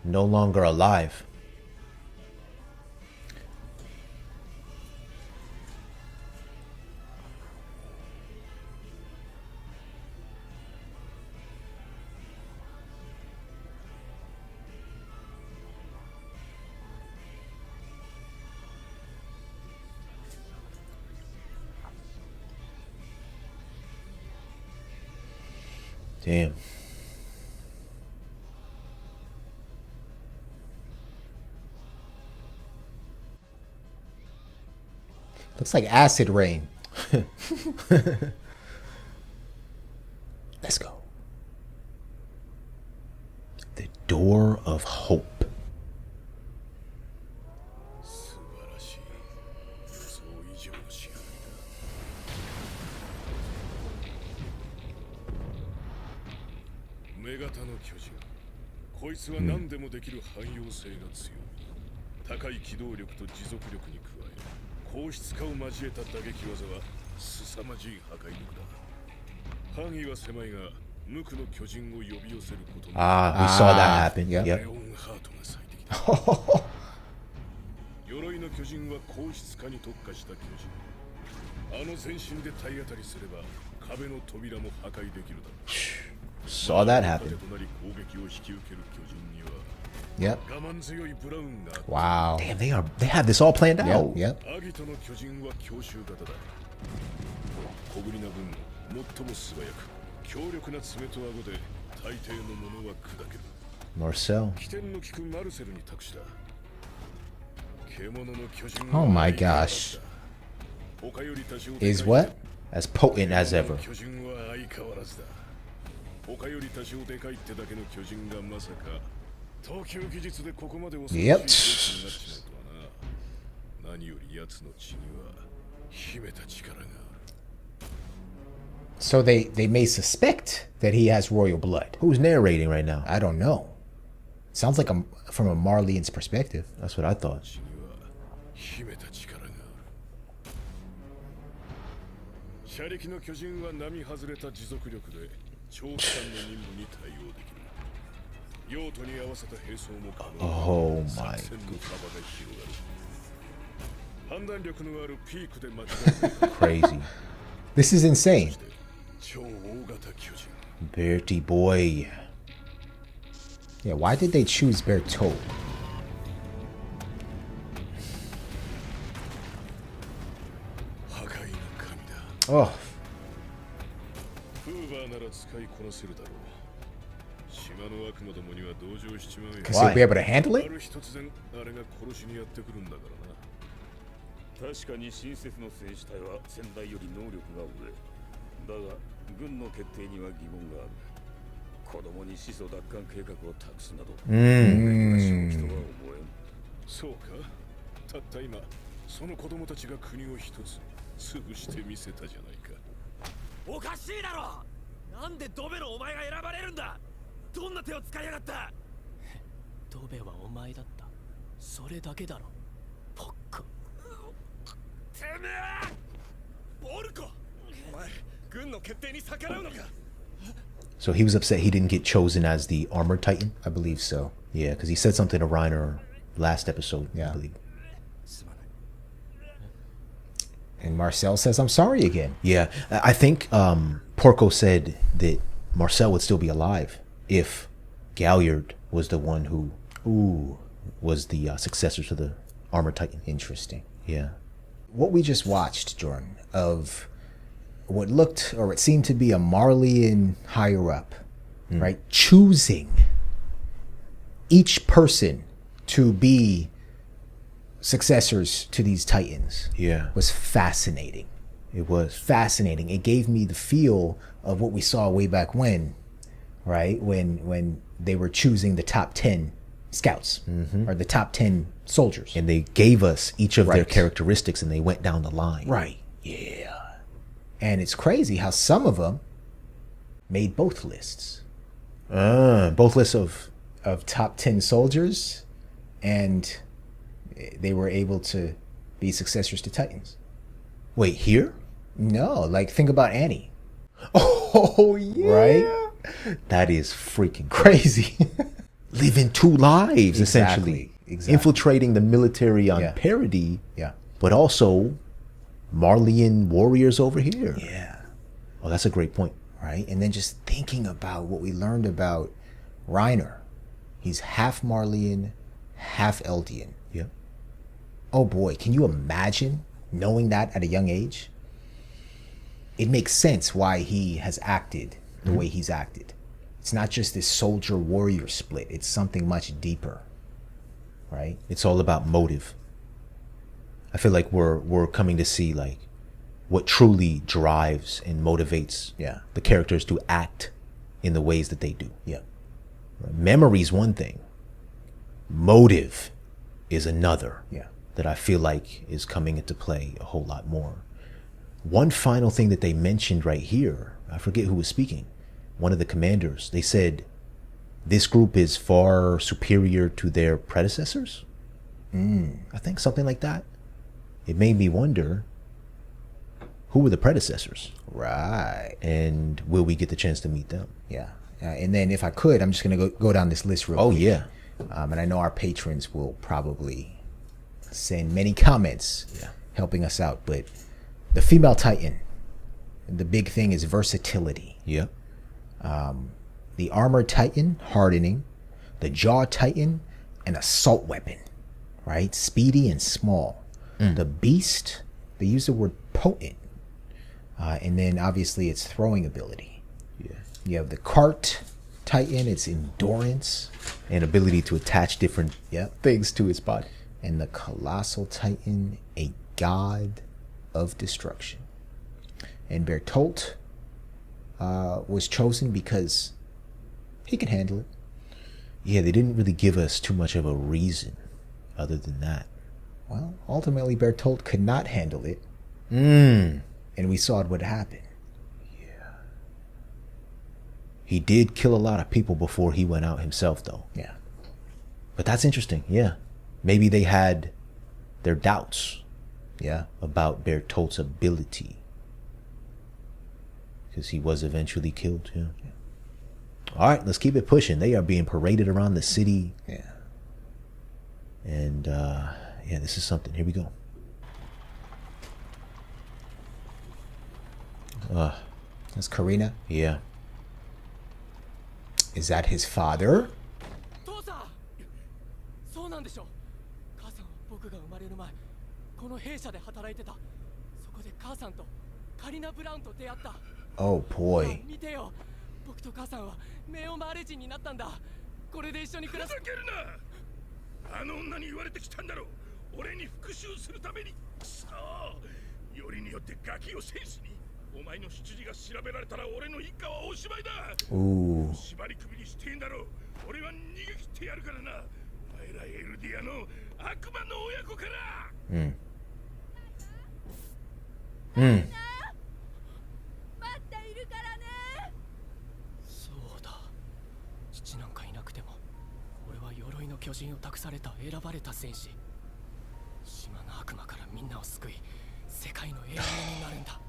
no longer alive. Damn. Looks like acid rain. Let's go. The door of hope. 素晴らしい。予想以上の仕上がりだ。女型の巨人。こいつは何でもできる汎用性が強い。高い機動力と持続力に加え、硬質化を交えた打撃技は凄まじい破壊力だ。範囲は狭いが、無垢の巨人を呼び寄せることも。Ah, we saw that happen. Yep. レ Yep. オンハートが最適だ。鎧の巨人は硬質化に特化した巨人。あの全身で体当たりすれば壁の扉も破壊できるだろう。 Saw that happen. 盾となり攻撃を引き受ける巨人には Yep. 我慢強いブラウンが Wow. Damn, they have this all planned out. Yep. Yep. アギトの巨人は強襲型だ。小ぶりな分最も素早く強力な爪と顎で大抵のものは砕ける。 Marcel. 起点の利くマルセルに託した。獣の巨人 Oh my gosh. 他より多少 Is what? As potent as ever. 巨人は相変わらずだ。他より多少でかいってだけの巨人がまさか投球技術でここまで恐ろしい Yep. 兵器になっちまうとはな。何より奴の血には秘めた力がある。 So they may suspect that he has royal blood. Who's narrating right now? I don't know. Sounds like from a Marleyan's perspective. That's what I thought. 血には秘めた力がある。車力の巨人は並外れた持続力で長期間の任務に対応できる。用途に合わせた並走も可能。 Oh my 作戦の幅が広がる。判断力のあるピークで間違えない。 Crazy. This is insane. 超大型巨人。 Bertie boy. Yeah, why did they choose Bertolt? 破壊の神だ。 Oh, フーバーなら使いこなせるだろう。島の悪魔どもには同情しちまうよ。 Because he'll be able to handle あ it? る日突然あれが殺しにやってくるんだからな。確かに親切の戦士隊は先代より能力が上。だが軍の決定には疑問がある。子供に始祖奪還計画を託すなど、正気とは思えん。そうか。たった今、その子供たちが国を一つ潰してみせたじゃないか。おかしいだろ。なんでドベのお前が選ばれるんだ。どんな手を使いやがった。ドベはお前だった。それだけだろ。ポッコ。てめえボルコ、お前軍の決定に逆らうのか。 So he was upset he didn't get chosen as the armored titan. I believe so. Yeah, because he said something to Reiner last episode. Yeah. I believe. And Marcel says, I'm sorry again. Yeah, I think Porco said that Marcel would still be alive if Galliard was the one who was the successor to the armored titan. Interesting. Yeah. What we just watched, Jordan, of what looked or it seemed to be a Marleyan higher up, right? Choosing each person to be successors to these titans. Yeah. Was fascinating. It was. Fascinating. It gave me the feel of what we saw way back when, right? When they were choosing the top 10 scouts or the top 10 soldiers. And they gave us each of their Right. characteristics and they went down the line. Right. Yeah. And it's crazy how some of them made both lists Both lists of top 10 soldiers, and they were able to be successors to titans. wait, here? No, like think about Annie. Oh yeah. Right? That is freaking Crazy. living two lives essentially. Exactly. Infiltrating the military on Yeah. parody, Yeah. but also Marleyan warriors over here. Yeah. Oh, that's a great point. Right? And then just thinking about what we learned about Reiner. He's half Marleyan, half Eldian. Yeah. Oh boy, can you imagine knowing that at a young age? It makes sense why he has acted the way he's acted. It's not just this soldier warrior split, it's something much deeper. Right? It's all about motive. I feel like we're coming to see like what truly drives and motivates Yeah. the characters to act in the ways that they do. Yeah. Memory's one thing. Motive is another. Yeah. That I feel like is coming into play a whole lot more. One final thing that they mentioned right here, I forget who was speaking, one of the commanders, they said this group is far superior to their predecessors. I think something like that. It made me wonder, who were the predecessors? Right. And will we get the chance to meet them? Yeah. And then if I could, I'm just going to go down this list real Oh, quick. yeah. And I know our patrons will probably send many comments helping us out. But the female Titan, the big thing is versatility. Yeah. The armored Titan, hardening. The jaw Titan, an assault weapon. Right? Speedy and small. The beast, they use the word potent. And then obviously its throwing ability. Yeah. You have the cart Titan, its endurance. And ability to attach different things to its body. And the colossal Titan, a god of destruction. And Bertolt was chosen because he could handle it. Yeah, they didn't really give us too much of a reason other than that. Well, ultimately Bertolt could not handle it. And we saw what happened. he did kill a lot of people before he went out himself, though. Yeah. But that's interesting. Yeah. Maybe they had their doubts Yeah. about Bertolt's ability. Because he was eventually killed. Yeah. All right, let's keep it pushing. They are being paraded around the city. Yeah. And, yeah, this is something. Here we go. That's Karina. Yeah. Is that his father? 父さんそうなんでしょ。母さんは僕が生まれる前この弊社で働いてた。そこで母さんとカリナ・ブラウンと出会った。 Oh boy. 見てよ、僕と母さんはメオマーレ人になったんだ。これで一緒に暮らす。ふざけるな。あの女に言われてきたんだろう。俺に復讐するために。くそ。よりによってガキを戦士に。お前の出自が調べられたら俺の一家はおしまいだ。 Ooh. 縛り首にしてんだろ。俺は逃げ切ってやるからな。お前らエルディアの悪魔の親子から。 Mm. 待っているからね。そうだ。父なんかいなくても俺は鎧の巨人を託された選ばれた戦士。島の悪魔からみんなを救い世界の永遠になるんだ。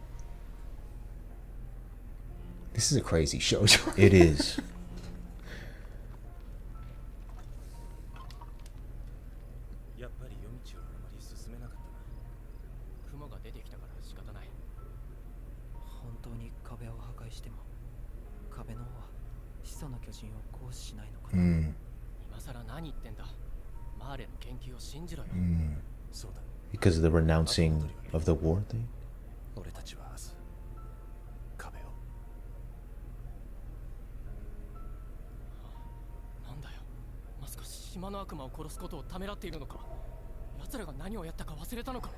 This is a crazy show. It is. やっぱり夜道はあまり進めなかったな。雲が出てきたから仕方ない。本当に壁を破壊しても壁の方は始祖の巨人を行使しないのかな。 Mm. 今さら何言ってんだ。マーレの研究を信じろよ。 Mm. そうだ。 Because of the renouncing of the war thing? 俺たちは明日壁を。なんだよ。まさか島の悪魔を殺すことをためらっているのか。奴らが何をやったか忘れたのか。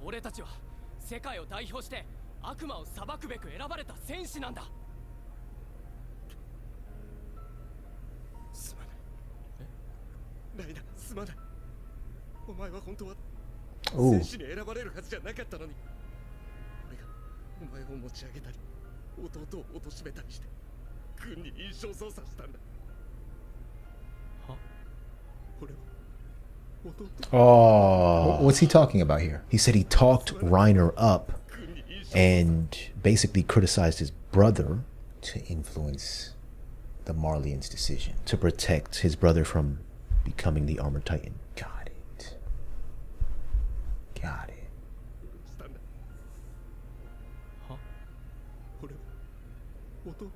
俺たちは世界を代表して悪魔を裁くべく選ばれた戦士なんだ。すまない。ライナ、すまない。お前は本当は Ooh. 戦士に選ばれるはずじゃなかったのに。俺がお前を持ち上げたり弟を貶めたりして軍に印象操作したんだ。は？俺は弟 Oh. What's he talking about here? He said he talked Reiner up 軍に印象 and basically criticized his brother To influence the Marleyans' decision. to protect his brother from becoming the Armored Titan. Got it. Got it. したんだ。は？俺は弟を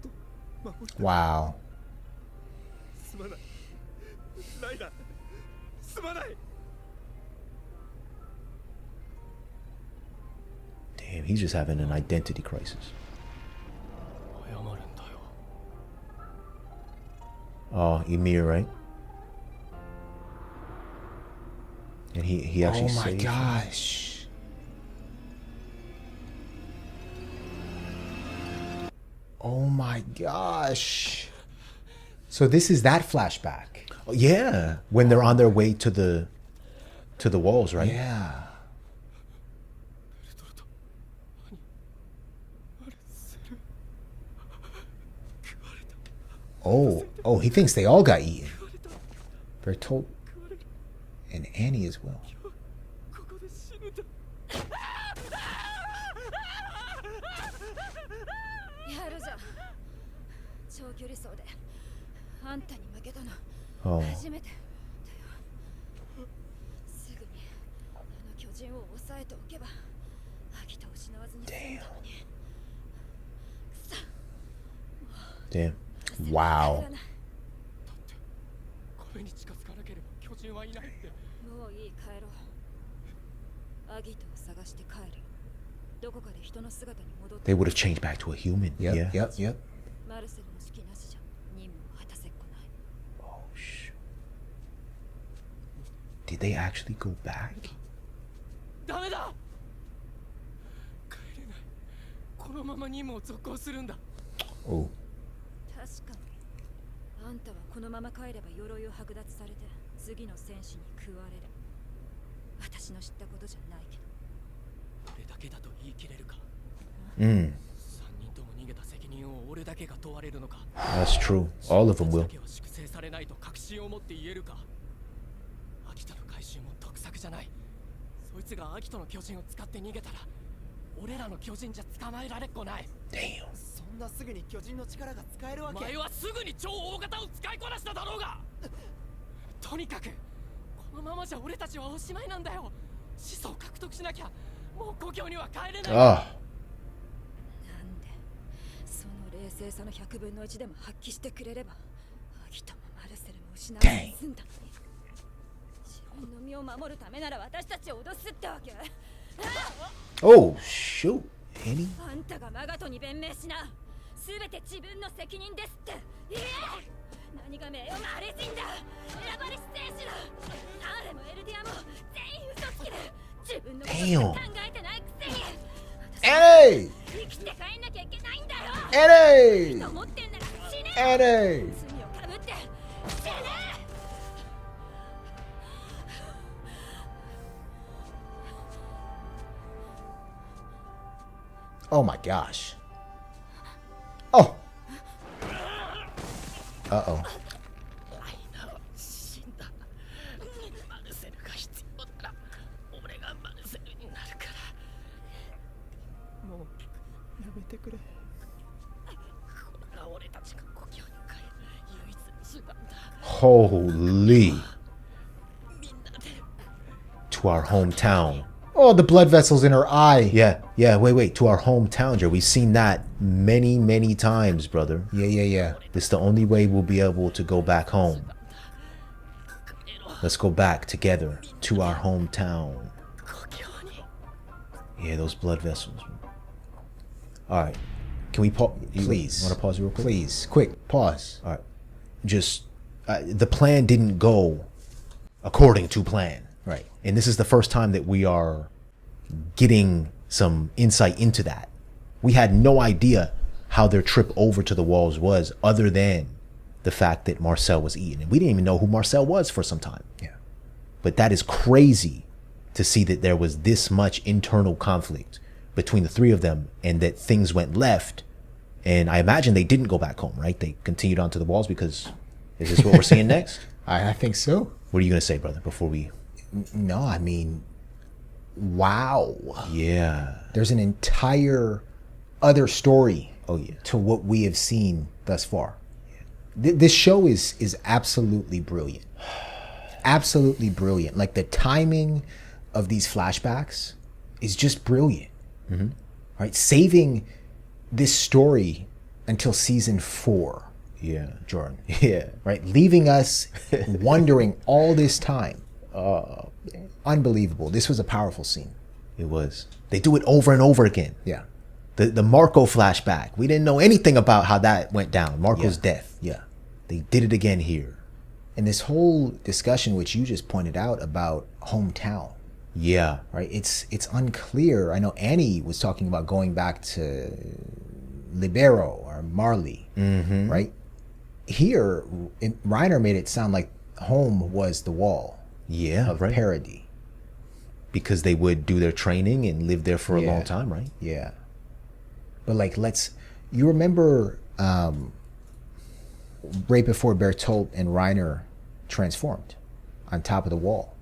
守る。 Wow. すまない。ライナ、すまない。 Damn, he's just having an identity crisis. 謝るんだよ。 Oh, Ymir, right? And he actually Oh my saved him. gosh. Oh my gosh. So this is that flashback. Oh, yeah, when they're on their way to the walls, right? Yeah. Oh, he thinks they all got eaten. Bertolt and Annie as well. ここで死ぬんだ。やるじゃん。長距離走であんたに負けたの Oh, 初めてだよ。すぐにあの巨人を抑えておけば秋田を失わずに済んだのに。くそ。 damn. Wow. だってこれに近づかなければ巨人はいないって。もういい、帰ろう。アギトを探して帰る。どこかで人の姿に戻って They would have changed back to a human. Yep, Yeah. yep, yep. マルセルの指揮なしじゃ任務を果たせっこない。 Oh shoot. Did they actually go back? ダメだ。帰れない。このまま任務を続行するんだ。 Oh. 確かにあんたはこのまま帰れば鎧を剥奪されて次の戦士に食われる。私の知ったことじゃないけど。俺だけだと言い切れるか。 Mm, 3人とも逃げた責任を俺だけが問われるのか。 that's true. All of them 俺 will. たちだけは粛清されないと確信を持って言えるか。秋田の回収も得策じゃない。そいつが秋田の巨人を使って逃げたら俺らの巨人じゃ捕まえられっこない。 Damn. そんなすぐに巨人の力が使えるわけ。お前はすぐに超大型を使いこなしただろうが。とにかくこのままじゃ俺たちはおしまいなんだよ。始祖を獲得しなきゃもう故郷には帰れない。 Ah. なんでその冷静さの100分の1でも発揮してくれればアギトもマルセルも失わずに済んだのに。自分の身を守るためなら私たちを脅すってわけ。 Oh shoot. Annie? あんたがマガトに弁明しな。すべて自分の責任ですって言え。何が名誉があれ人だ。選ばれし戦士だ。アーレもエルディアも全員嘘つきで自分のことしか考えてないくせに。私 Annie! 生きて帰んなきゃいけないんだよ Annie! と思ってんなら死ね Annie! 罪をかぶって死ね Oh my gosh. Oh. Uh-oh. ライナは死んだ。マルセルが必要なら俺がマルセルになるから。もうやめてくれ。これが俺たちが故郷に帰る唯一の手段だ。 Holy. みんなで To our hometown. Oh, the blood vessels in her eye. Yeah, wait. To our hometown, Joe. We've seen that many times, brother. Yeah. This is the only way we'll be able to go back home. Let's go back together to our hometown. 故郷に。 Yeah, those blood vessels. All right. Can we pause? Please. Want to pause real quick? Please. Quick. Pause. All right. Just, the plan didn't go according to plan. Right. And this is the first time that we are getting some insight into that. We had no idea how their trip over to the walls was, other than the fact that Marcel was eaten. And we didn't even know who Marcel was for some time. Yeah. But that is crazy to see that there was this much internal conflict between the three of them, and that things went left. And I imagine they didn't go back home, right? They continued on to the walls, because is this what we're seeing next? I think so. What are you going to say, brother, before we... No, I mean, wow. Yeah. There's an entire other story Oh, yeah. to what we have seen thus far. This show is absolutely brilliant. Absolutely brilliant. Like, the timing of these flashbacks is just brilliant. Mm-hmm. Right? Saving this story until season 4, Yeah. Jordan. Yeah. Right? Leaving us wondering all this time. Unbelievable. This was a powerful scene. It was. They do it over and over again. Yeah. The Marco flashback. We didn't know anything about how that went down. Marco's death. Yeah. They did it again here. And this whole discussion, which you just pointed out about hometown, Yeah. right? It's unclear. I know Annie was talking about going back to Libero or Marley, right? Here, Reiner made it sound like home was the wall Yeah. of right. Parody. Because they would do their training and live there for a Yeah. long time, right? Yeah. But like, you remember right before Bertolt and Reiner transformed on top of the wall,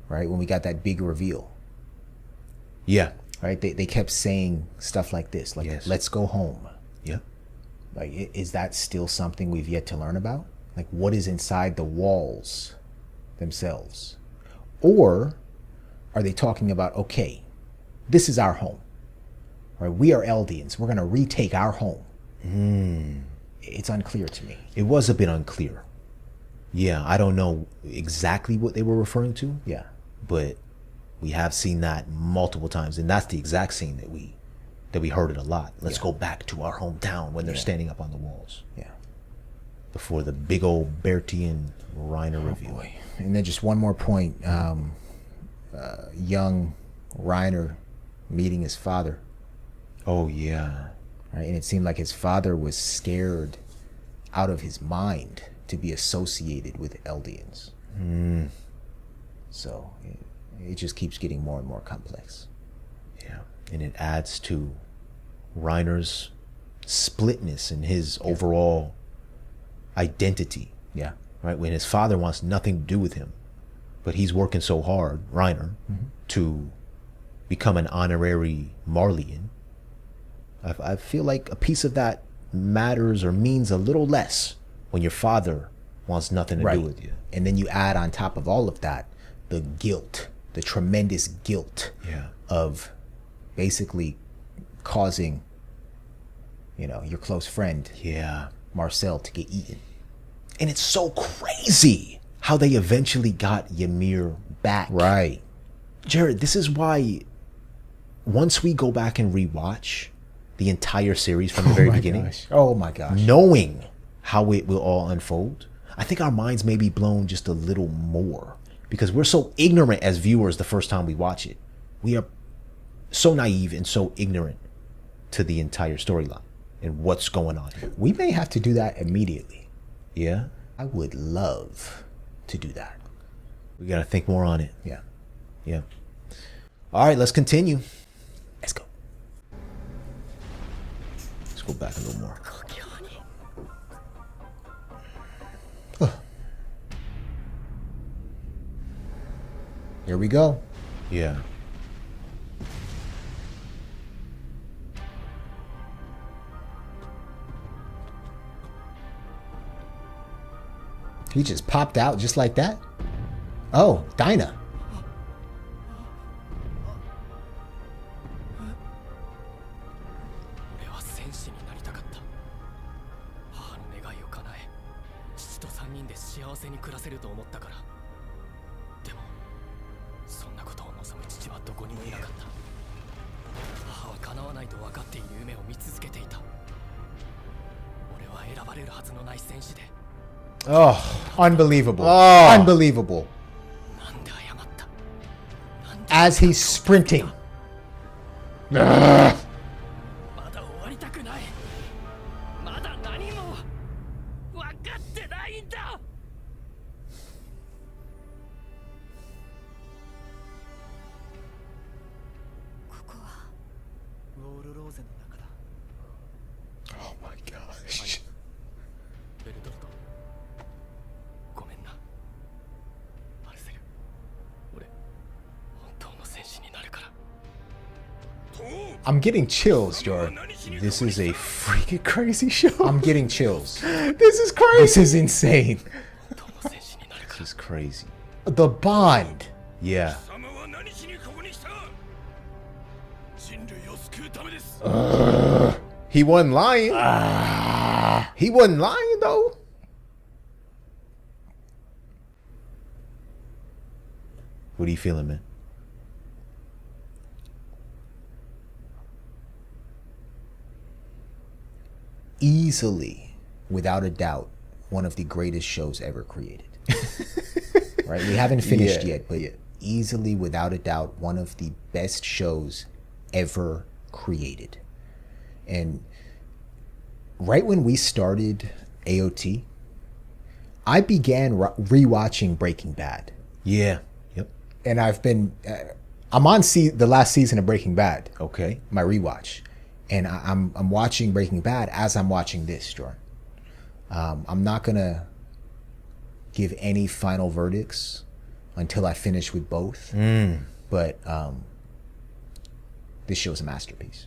right? When we got that big reveal, Yeah. right? They kept saying stuff like this, like, Yes. let's go home. Yeah. Like, is that still something we've yet to learn about? Like, what is inside the walls themselves? Or are they talking about, okay, this is our home, right? We are Eldians. We're going to retake our home. It's unclear to me. It was a bit unclear. Yeah, I don't know exactly what they were referring to, Yeah. but we have seen that multiple times, and that's the exact scene that we heard it a lot. Let's Yeah. go back to our hometown when they're Yeah. standing up on the walls Yeah. before the big old Bertie and Reiner reveal. Boy. And then just one more point. Young Reiner meeting his father, Oh yeah. right? And it seemed like his father was scared out of his mind to be associated with Eldians. So it just keeps getting more and more complex. Yeah, and it adds to Reiner's splitness and his overall identity, Yeah. right? When his father wants nothing to do with him, but he's working so hard, Reiner, to become an honorary Marleyan. I feel like a piece of that matters or means a little less when your father wants nothing to do with you. And then you add on top of all of that the guilt, the tremendous guilt Yeah. of basically causing, your close friend Yeah. Marcel to get eaten. And it's so crazy how they eventually got Ymir back. Right. Jared, this is why once we go back and rewatch the entire series from the very beginning, Oh my gosh. knowing how it will all unfold, I think our minds may be blown just a little more because we're so ignorant as viewers the first time we watch it. We are so naive and so ignorant to the entire storyline and what's going on here. We may have to do that immediately. Yeah, I would love to do that. we gotta think more on it. Yeah. Yeah. All right, let's continue. Let's go. Let's go back a little more. Here we go. Yeah. He just popped out just like that. Oh, Dinah. 俺は戦士になりたかった。母の願いを叶え、父と3人で幸せに暮らせると思ったから。でも、そんなことを望む父はどこにもいなかった。母は叶わないと分かっている夢を見続けていた。俺は選ばれるはずのない戦士で。 Oh, Unbelievable. Oh. Unbelievable. なんで謝った？なんで As he's sprinting. まだ終わりたくない。まだ何も分かってないんだ。ここはウォールローゼの中だ。 Oh my gosh. ベルトルト、ごめんな。マルセル、俺本当の戦士になるから。 I'm getting chills, Jordan. this is a freaking crazy show. I'm getting chills. This is crazy. This is insane. 本当の戦士になるか This is crazy. The bond. Yeah. 貴様は何しにここに来た？人類を救うためです。 He wasn't lying. He wasn't lying though. What are you feeling, man? Easily, without a doubt, one of the greatest shows ever created. Right? We haven't finished Yeah, yet, but yeah. easily, without a doubt, one of the best shows ever created. And right when we started AOT, I began rewatching Breaking Bad. Yeah. Yep. And I've been, I'm on the last season of Breaking Bad, Okay. my rewatch. And I'm watching Breaking Bad as I'm watching this, Jordan. I'm not going to give any final verdicts until I finish with both. But this show is a masterpiece.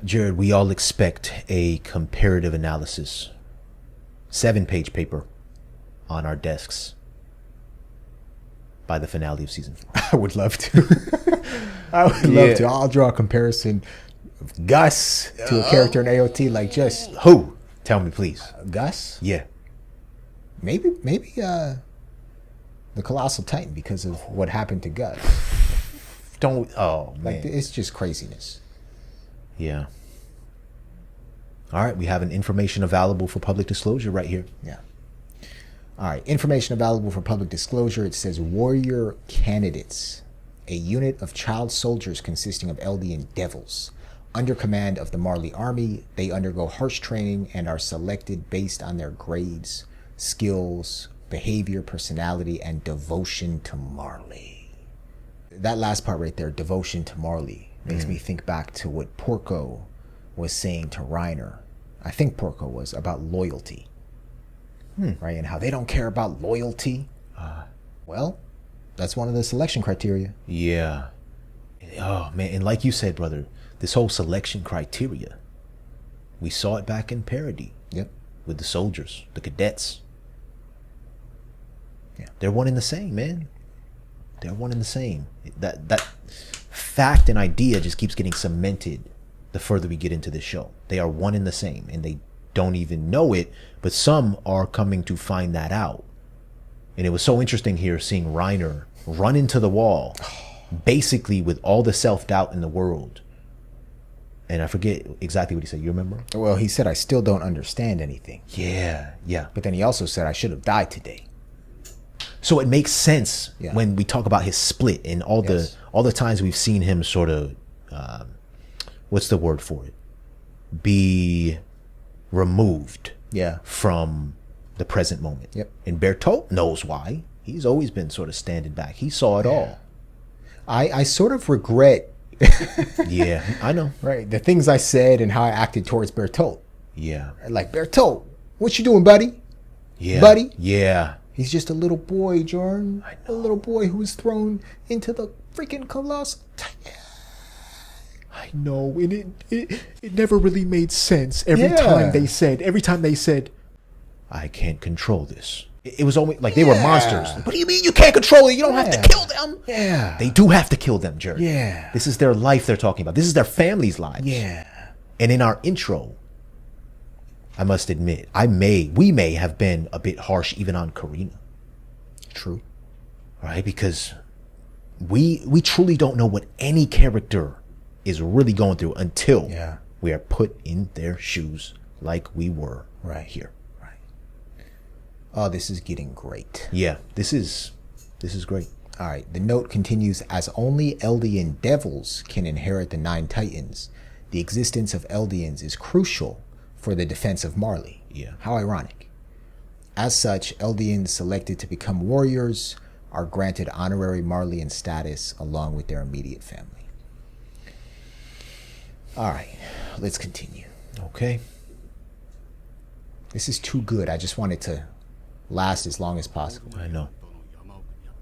Jared, we all expect a comparative analysis 7-page paper on our desks by the finale of season 4. I would love to. I would love to. I'll draw a comparison of Gus to a character in AOT, like just Who? Tell me, please. Gus. Yeah. Maybe the Colossal Titan, because of what happened to Gus. Don't. Oh, man. Like it's just craziness. Yeah. All right. We have an information available for public disclosure right here. Yeah. All right. Information available for public disclosure. It says Warrior Candidates, a unit of child soldiers consisting of Eldian devils. Under command of the Marley Army, they undergo harsh training and are selected based on their grades, skills, behavior, personality, and devotion to Marley. That last part right there, devotion to Marley, makes me think back to what Porco was saying to Reiner. I think Porco was about loyalty. Right? And how they don't care about loyalty. Well, that's one of the selection criteria. Yeah. Oh, man. And like you said, brother, this whole selection criteria, we saw it back in Parody. Yep. With the soldiers, the cadets. Yeah. They're one and the same, man. They're one and the same. That fact and idea just keeps getting cemented the further we get into this show. They are one and the same, and they don't even know it, but some are coming to find that out. And it was so interesting here seeing Reiner run into the wall, basically with all the self-doubt in the world. And I forget exactly what he said. You remember? Well, he said, I still don't understand anything. Yeah, yeah. But then he also said, I should have died today. So it makes sense Yeah. when we talk about his split and all the times we've seen him sort of, what's the word for it? Be removed Yeah. from the present moment. Yep. And Bertolt knows why. He's always been sort of standing back. He saw it all. I sort of regret Yeah, I know. right the things I said and how I acted towards Bertolt. Yeah. Like, Bertolt, what you doing, buddy? Yeah. Buddy? Yeah. He's just a little boy, Jordan. A little boy who was thrown into the freaking colossal. I know. And it never really made sense. Every Yeah. time they said, I can't control this. It was always like they were monsters. What do you mean you can't control it? You don't have to kill them. Yeah. They do have to kill them, Jared. Yeah. This is their life they're talking about. This is their family's lives. Yeah. And in our intro, I must admit, we may have been a bit harsh even on Karina. True. Right? Because we truly don't know what any character is really going through until Yeah. we are put in their shoes like we were Right. here. Oh, this is getting great. Yeah, this is great. All right. The note continues, as only Eldian devils can inherit the 9 Titans, the existence of Eldians is crucial for the defense of Marley. Yeah. How ironic. As such, Eldians selected to become warriors are granted honorary Marleyan status along with their immediate family. All right. Let's continue. Okay. This is too good. I just want it to last as long as possible. I know. 山奥にあっ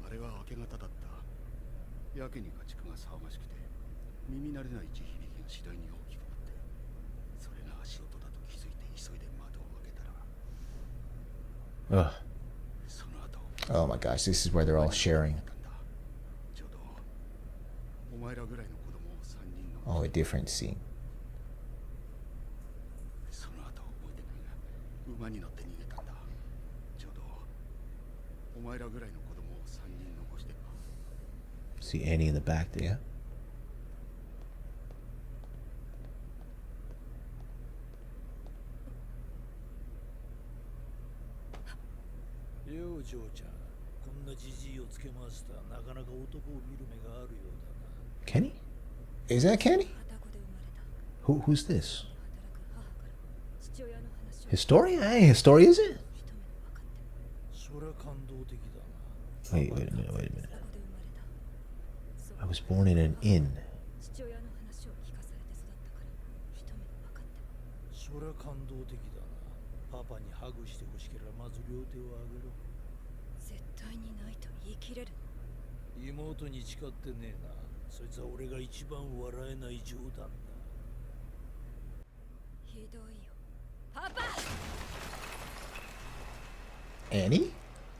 たあれは明け方だったやけに家畜が騒がしくて耳慣れない地響きが次第に大きくなってそれが足音だと気づいて急いで窓を開けたら Ugh. その後 Oh my gosh, this is where they're all sharing. ちょうどお前らぐらいの子供を3人の Oh, a different scene. その後覚えてないが馬に乗って逃げたんだちょうどお前らぐらいの子供を3人残して See Annie in the back there. Yeah. よう嬢ちゃんこんなじじいをつけましたなかなか男を見る目があるようだな Kenny? Is that Kenny? 双子で生まれた Who's this? 働く母から父親の話を Historia? Hey, Historia, is it? 一目で分かってそりゃ感動的だな Wait a minute, wait a minute. 双子で生まれたそ I was born in an inn. 父親の話を聞かされて育ったから一目で分かってそりゃ感動的だなパパにハグしてほしければまず両手を上げろ絶対にないと言い切れる妹に誓ってねえなそいつは俺が一番笑えない冗談だひどいよパパ Annie?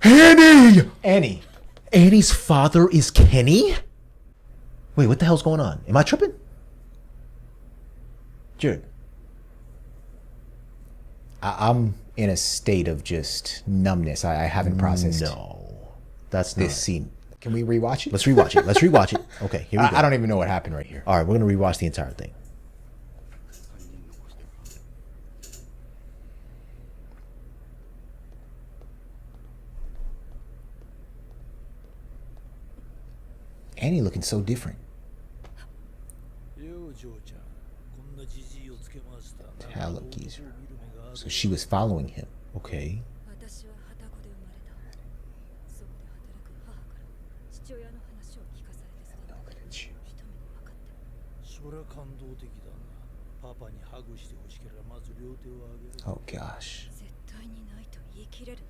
Annie! Annie. Annie's father is Kenny? Wait, what the hell's going on? Am I tripping? Jared. I'm in a state of just numbness. I haven't processed No. That's this not. scene. Can we rewatch it? Let's rewatch it. Let's rewatch it. Okay, here we go. I don't even know what happened right here. All right, we're going to rewatch the entire thing. 3人残して Annie looking so different. よう嬢ちゃんこんなじじいをつけました Tallow geezer. 見る目がある So she was following him. Okay. 私は双子で生まれたそこで働く母から父親の話を聞かされて育ったから一目で分かってそりゃ感動的だなパパにハグしてほしければまず両手を上げろ Oh gosh. 絶対にないと言い切れる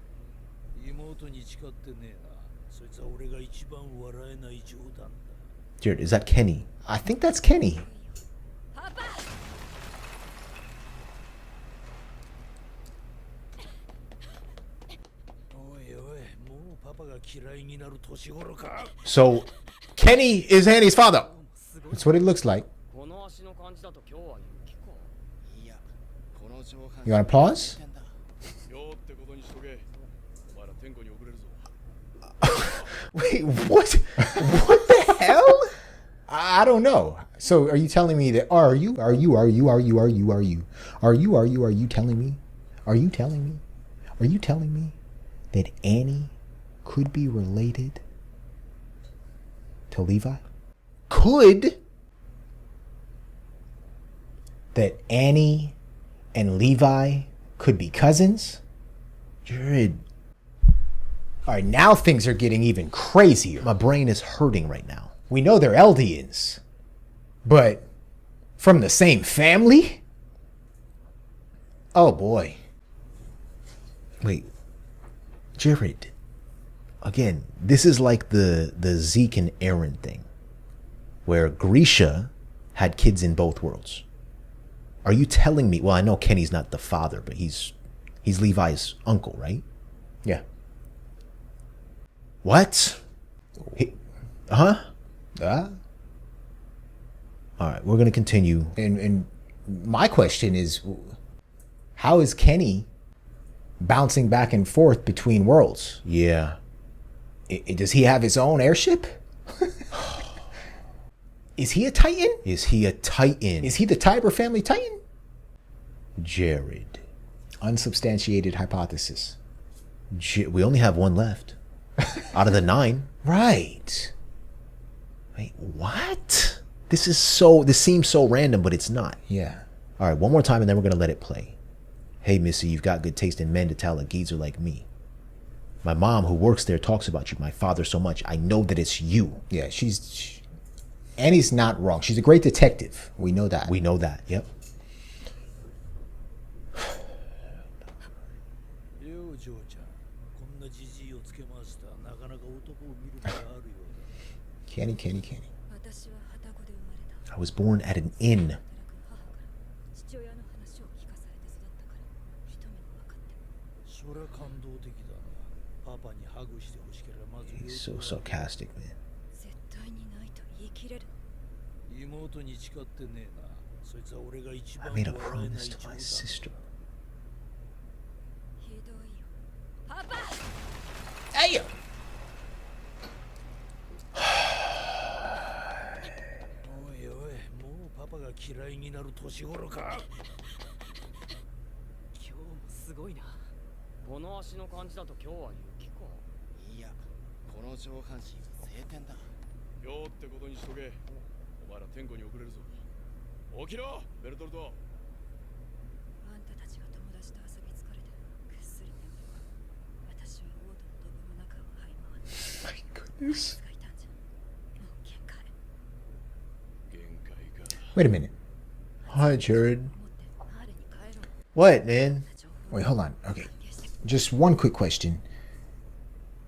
妹に誓ってねえなそいつは俺が一番笑えない冗談だ Jared, is that Kenny? I think that's Kenny. パパおいおいもうパパが嫌いになる年頃か So, Kenny is Annie's father. That's what it looks like. この足の感じだと今日は雪かいやこの上半 You want to pause? よってことにしとけお前ら天候に遅れるぞ Wait, what? What the hell? I don't know. So are you telling me that are you telling me that Annie could be related to Levi? Could? That Annie and Levi could be cousins? Jared, All right, now things are getting even crazier. my brain is hurting right now. We know they're Eldians, but from the same family? Oh boy. Wait, Jared. Again, this is like the Zeke and Aaron thing, where Grisha had kids in both worlds. Are you telling me? Well, I know Kenny's not the father, but he's Levi's uncle, right? Yeah. What? Huh? Ah. All right, we're gonna continue. And my question is, how is Kenny bouncing back and forth between worlds? Yeah. Does he have his own airship? Is he a Titan? Is he a Titan? Is he the Tiber family Titan? Jared? Unsubstantiated hypothesis. We only have one left out of the 9. Right. Wait, what? This seems so random, but it's not. Yeah. All right, one more time and then we're going to let it play. Hey, Missy, you've got good taste in men to tell a geezer like me. My mom, who works there, talks about you, my father, so much. I know that it's you. Yeah, Annie's not wrong. She's a great detective. We know that. We know that, yep. Kenny. 私は旅籠で生まれた。 I was born at an inn. 働く母から父親の話を聞かされて育ったから一目も分かっても。それは感動的だな。パパにハグしてほしければまず He's so sarcastic, man. 絶対にないと言い切れる。妹に誓ってねえな。そいつは俺が一 I 番 made a 笑えない promise to 冗 my 談。 sister. ひどいよ。パパ。Hey, yo. おいおい、もうパパが嫌いになる年頃か。今日もすごいな。この足の感じだと今日は雪か。いや、この上半身は晴天だ。今日ってことにしとけ。お前ら天候に遅れるぞ。起きろ、ベルトルト。あんたたちが友達と遊び疲れてぐっすり眠るわ。私は王都のドブの中を這い回って。 My goodness. がいたんじゃ。もう限界。限界か。 Wait a minute. Hi, Jared. 持ってマーレに帰ろう。 What, man? Wait, hold on. Okay. Just one quick question.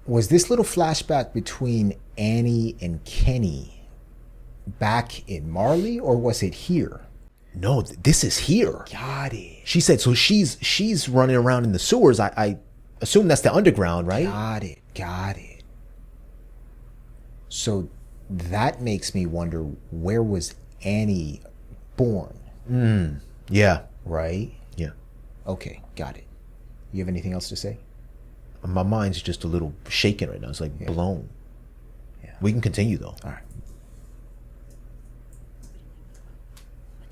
Was this little flashback between Annie and Kenny back in Marley, or was it here? No, this is here. Got it. She said, so she's running around in the sewers. I assume that's the underground, right? Got it. So that makes me wonder, where was Annie born? Yeah. Right? Yeah. Okay, got it. You have anything else to say? My mind's just a little shaken right now. It's like blown. Yeah. We can continue though. All right.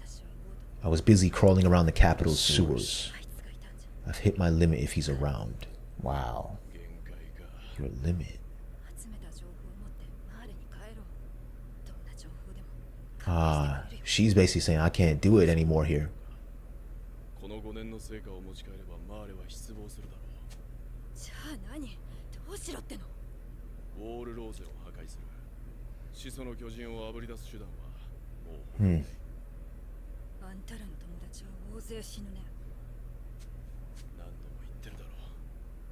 私は王都 I was busy crawling around the capital's sewers. あいつがいたんじゃ。 I've hit my limit if he's around. Wow. 限界か。 Your limit. 集めた情報を持ってマーレに帰ろう。どんな情報でも。 She's basically saying I can't do it anymore here. この5年の成果を持ち帰ればマーレは失望するだろじゃあ何？どうしろっての？う。ウォールローゼを破壊する。始祖の巨人をあぶり出す手段はもう。あんたらの友達は大勢死ぬね。何度も言ってるだろ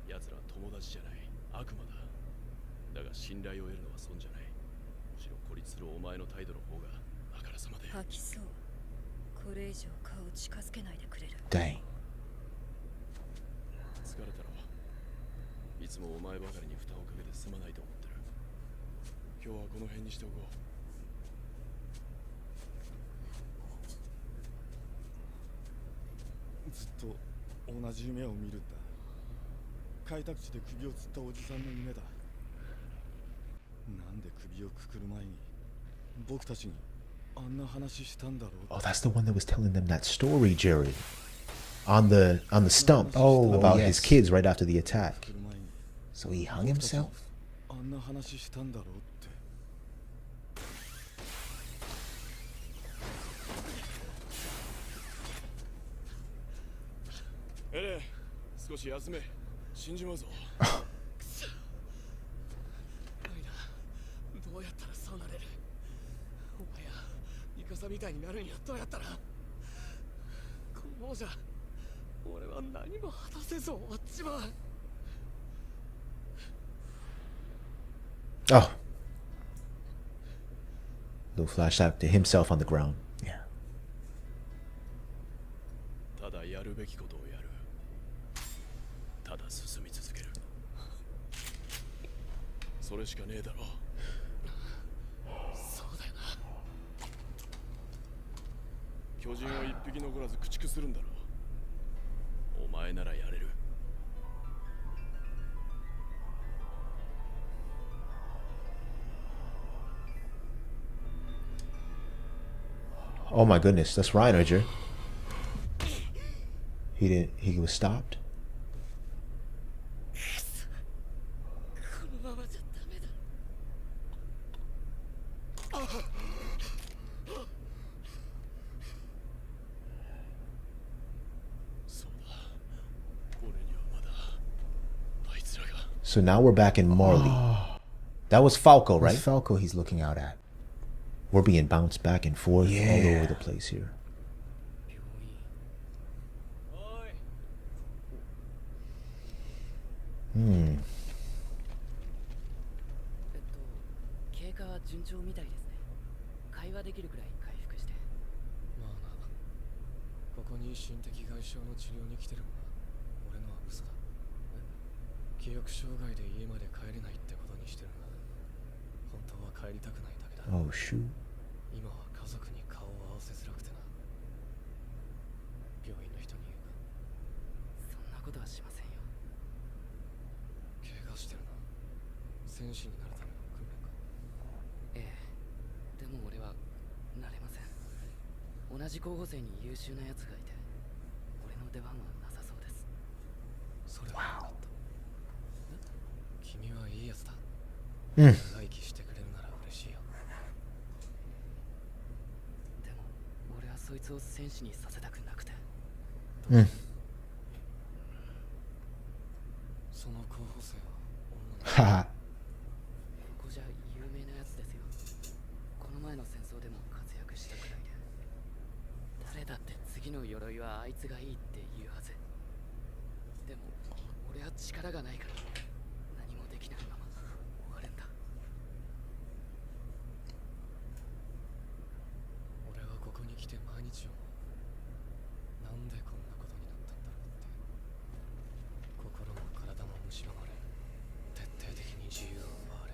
う。奴らは友達じゃない。悪魔だ。だが信頼を得るのは損じゃない。むしろ孤立するお前の態度の方があからさまで。吐きそう。これ以上顔を近づけないでくれる。 Dang. 疲れたろ。いつもお前ばかりに負担をかけてすまないと思ってる。今日はこの辺にしておこう。ずっと同じ夢を見るんだ。開拓地で首を吊ったおじさんの夢だ。なんで首をくくる前に僕たちにあんな話したんだろう。 Oh, that's the one that was telling them that story, Jared. On the stump Oh, about yes. his kids right after the attack. くる前に So he hung himself? あんな話したんだろうって。エレン、少し休め。死んじまうぞ。ないな。どうやったらそうなれる？お前やイカサみたいになるにはどうやったら。このままじゃ俺は何も果たせず終わっちまう。Oh. Little flashback to himself on the ground. Yeah. ただやるべきことをやる。ただ進み続ける。それしかねえだろ。そうだよな。巨人は一匹残らず駆逐するんだろ。お前ならやれる。Oh my goodness, that's Reiniger. He was stopped. このままじゃダメだ。そうだ。俺にはまだあいつらが。 So now we're back in Marley. That was Falco, right? It's Falco he's looking out at. We're being bounced back and forth all Yeah. over the place here. おい。 経過は順調みたいですね。会話できるくらい回復して。まあな。ここに心的外傷の治療に来てるのは俺のは嘘だ。記憶障害で家まで帰れないってことにしてるが、本当は帰りたくないだけだ。 Oh shoot. 今は家族に顔を合わせづらくてな。病院の人に言うが。そんなことはしませんよ。怪我してるな。戦士になるための訓練か。ええ。でも俺はなれません。同じ候補生に優秀なやつがいて、俺の出番はなさそうです。それは分かった。君はいいやつだ。うん。長生きしてくれるなら嬉しいよ。でも俺はそいつを戦士にさせたくなくて。その候補生は女の子。 Haha. ここじゃ有名なやつですよ。この前の戦争でも活躍したくらいで。誰だって次の鎧はあいつがいいって言うはず。でも俺は力がないから何もできないまま終わるんだ。俺はここに来て毎日思う。なんでこんなことになったんだろうって。心も体も蝕まれ、徹底的に自由を奪われ、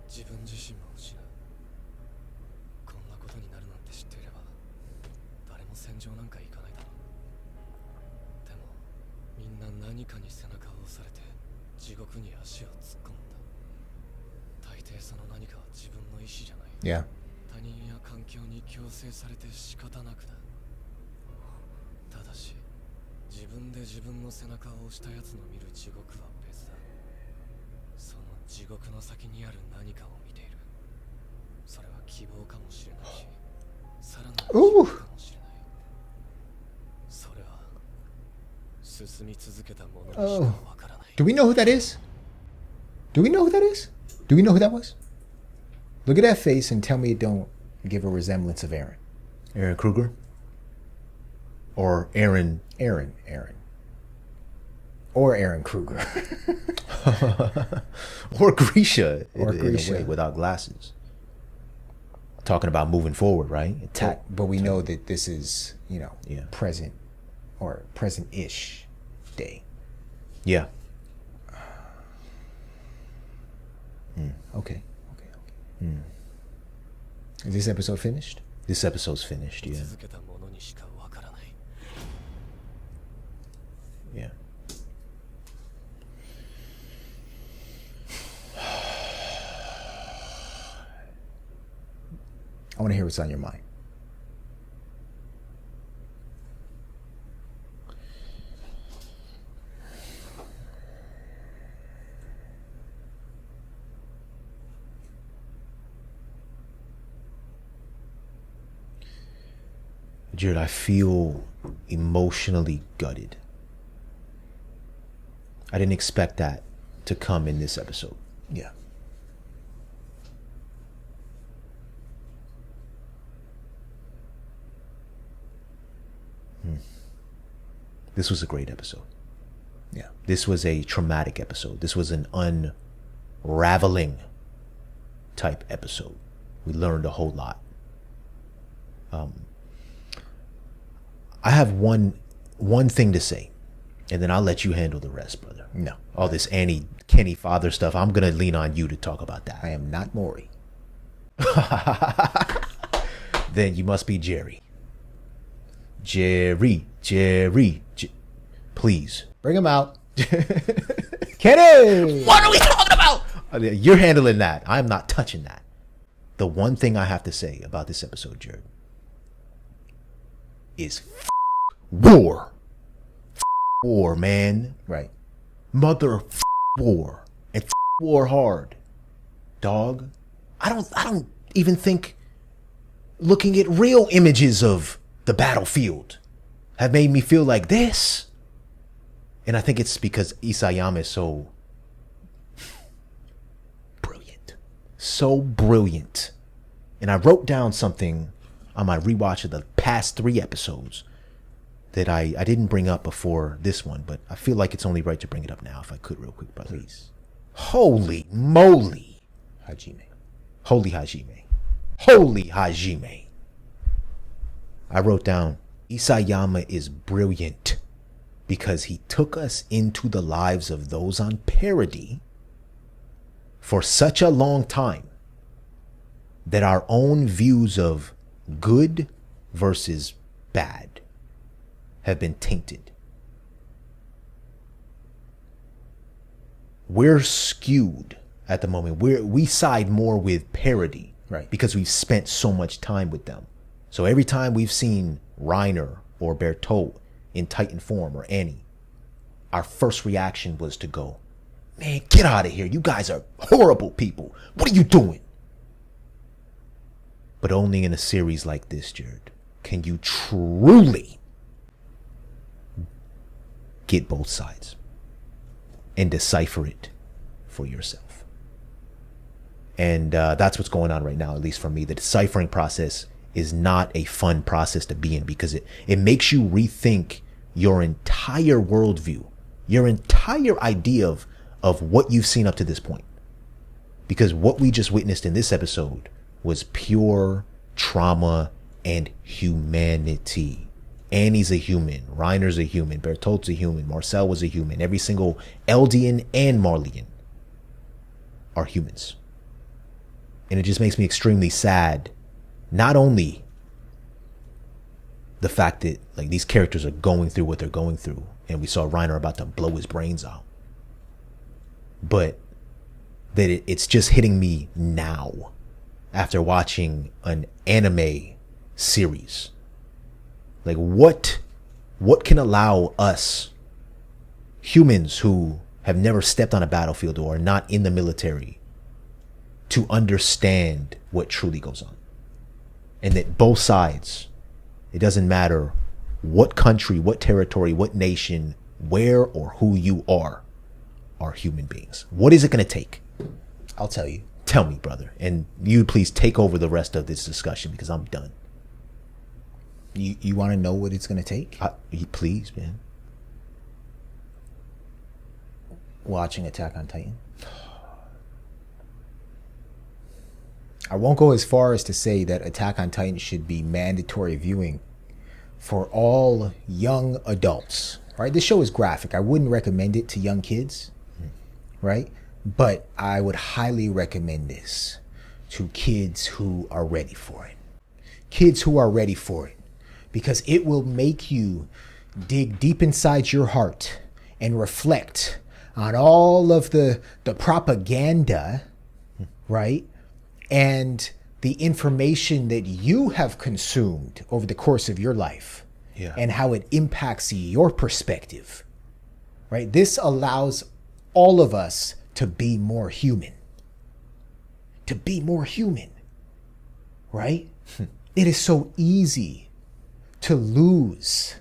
自分自身も失う。こんなことになるなんて知っていれば誰も戦場なんか行かないだろう。でもみんな何かに背中を押されて地獄に足を突っ込むんだ。大抵その何かは自分の意志じゃない。 Yeah. 他人や環境に強制されて仕方なくだ。ただし自分で自分の背中を押したやつの見る地獄は別だ。その地獄の先にある何かを見ている。それは希望かもしれないし、さらなる地獄かもしれない。それは進み続けたものにしかわからない。 Do we know who that is? Do we know who that is? Do we know who that was? Look at that face and tell me it don't give a resemblance of Aaron. Aaron Kruger? Or Aaron. Aaron. Or Aaron Kruger. Or Grisha, Or in a Grisha. way, without glasses. Talking about moving forward, right? Attack. But we know that this is, Yeah. present or present-ish day. Yeah. Okay. Is this episode finished? This episode's finished, yeah. 続けたものにしかわからない。 Yeah. I want to hear what's on your mind. Jared, I feel emotionally gutted. I didn't expect that to come in this episode. Yeah. This was a great episode. Yeah. This was a traumatic episode. This was an unraveling type episode. We learned a whole lot. I have one thing to say, and then I'll let you handle the rest, brother. No. All this Annie Kenny father stuff, I'm gonna lean on you to talk about that. I am not Maury. Then you must be Jerry. Please. Bring him out. Kenny! What are we talking about? You're handling that. I'm not touching that. The one thing I have to say about this episode, Jared, is war. War, man. Right. Mother war. And war hard. Dog. I don't even think looking at real images of the battlefield have made me feel like this. And I think it's because Isayama is so brilliant. So brilliant. And I wrote down something on my rewatch of the past 3 episodes that I didn't bring up before this one, but I feel like it's only right to bring it up now if I could real quick, brother. Please. Holy moly. Hajime. Holy Hajime. Holy Hajime. I wrote down, Isayama is brilliant because he took us into the lives of those on parody for such a long time that our own views of good versus bad have been tainted. We're skewed at the moment. We side more with parody, right? Because we've spent so much time with them. So every time we've seen Reiner or Bertolt in Titan form or Annie, our first reaction was to go, man, get out of here. You guys are horrible people. What are you doing? But only in a series like this, Jared, can you truly get both sides and decipher it for yourself. And that's what's going on right now, at least for me. The deciphering process is not a fun process to be in because it makes you rethink your entire worldview, your entire idea of what you've seen up to this point. Because what we just witnessed in this episode was pure trauma and humanity. Annie's a human, Reiner's a human, Bertolt's a human, Marcel was a human. Every single Eldian and Marleyan are humans. And it just makes me extremely sad. Not only the fact that like these characters are going through what they're going through, and we saw Reiner about to blow his brains out, but that it's just hitting me now after watching an anime series. Like what can allow us humans who have never stepped on a battlefield or are not in the military to understand what truly goes on? And that both sides, it doesn't matter what country, what territory, what nation, where or who you are human beings. What is it going to take? I'll tell you. Tell me, brother. And you please take over the rest of this discussion because I'm done. You want to know what it's going to take? Please, man. Watching Attack on Titan. I won't go as far as to say that Attack on Titan should be mandatory viewing for all young adults, right? This show is graphic. I wouldn't recommend it to young kids, right? But I would highly recommend this to kids who are ready for it. Kids who are ready for it. Because it will make you dig deep inside your heart and reflect on all of the propaganda, right? And the information that you have consumed over the course of your life, and how it impacts your perspective, right? This allows all of us to be more human. To be more human, right? It is so easy to lose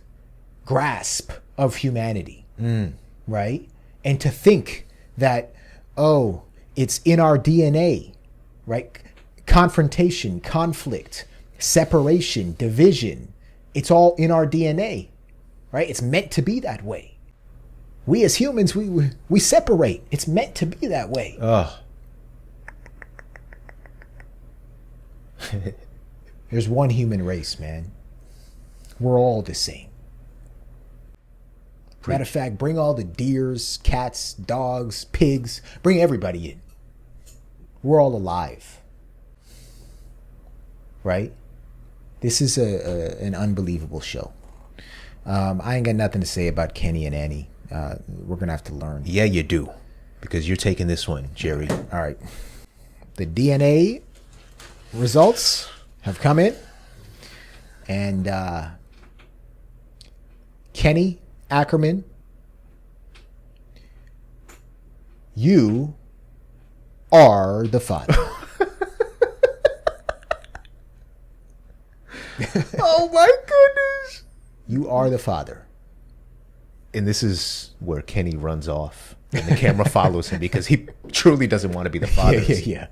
grasp of humanity, right? And to think that, oh, it's in our DNA, right? Confrontation, conflict, separation, division, it's all in our DNA, right? It's meant to be that way. We as humans, we separate. It's meant to be that way. There's one human race, man. We're all the same. Matter of fact, bring all the deers, cats, dogs, pigs. Bring everybody in. We're all alive. Right? This is an unbelievable show. I ain't got nothing to say about Kenny and Annie. We're going to have to learn. Yeah, you do. Because you're taking this one, Jerry. All right. The DNA results have come in. And Kenny Ackerman, you are the father. Oh my goodness. You are the father. And this is where Kenny runs off and the camera follows him because he truly doesn't want to be the father. Yeah.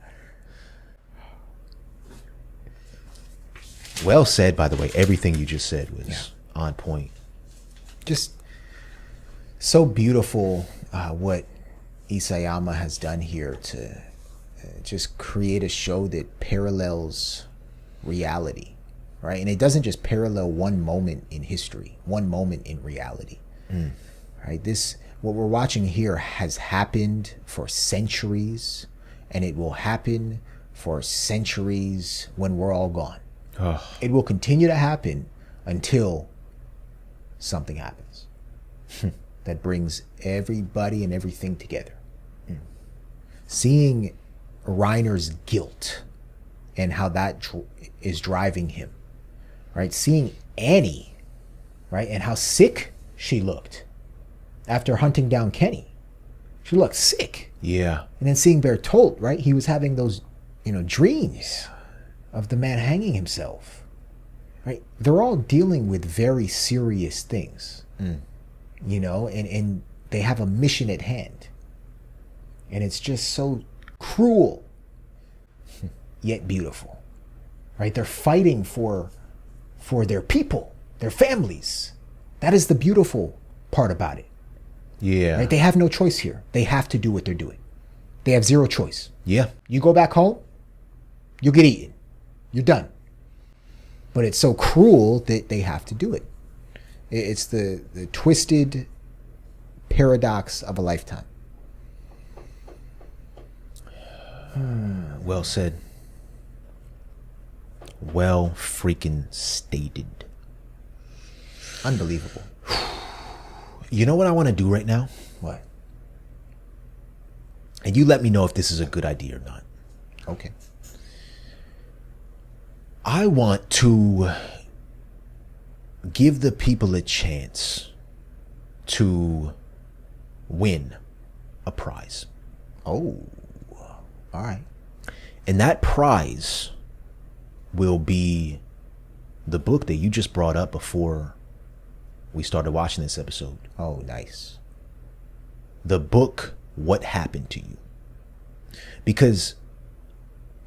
Well said, by the way. Everything you just said was on point. Just so beautiful what Isayama has done here to just create a show that parallels reality, right? And it doesn't just parallel one moment in history, one moment in reality, right? What we're watching here has happened for centuries, and it will happen for centuries when we're all gone. It will continue to happen until something happens that brings everybody and everything together. Seeing Reiner's guilt and how that is driving him, right? Seeing Annie, right, and how sick she looked after hunting down Kenny. She looked sick. Yeah. And then seeing Bertolt, right? He was having those, dreams of the man hanging himself, right? They're all dealing with very serious things, and they have a mission at hand. And it's just so cruel, yet beautiful, right? They're fighting for their people, their families. That is the beautiful part about it. Yeah. Right? They have no choice here. They have to do what they're doing. They have zero choice. Yeah. You go back home, you'll get eaten. You're done. But it's so cruel that they have to do it. It's the twisted paradox of a lifetime. Well said. Well freaking stated. Unbelievable. You know what I want to do right now? What? And you let me know if this is a good idea or not. Okay. I want to give the people a chance to win a prize. Oh, all right. And that prize will be the book that you just brought up before we started watching this episode. Oh, nice. The book, What Happened to You? Because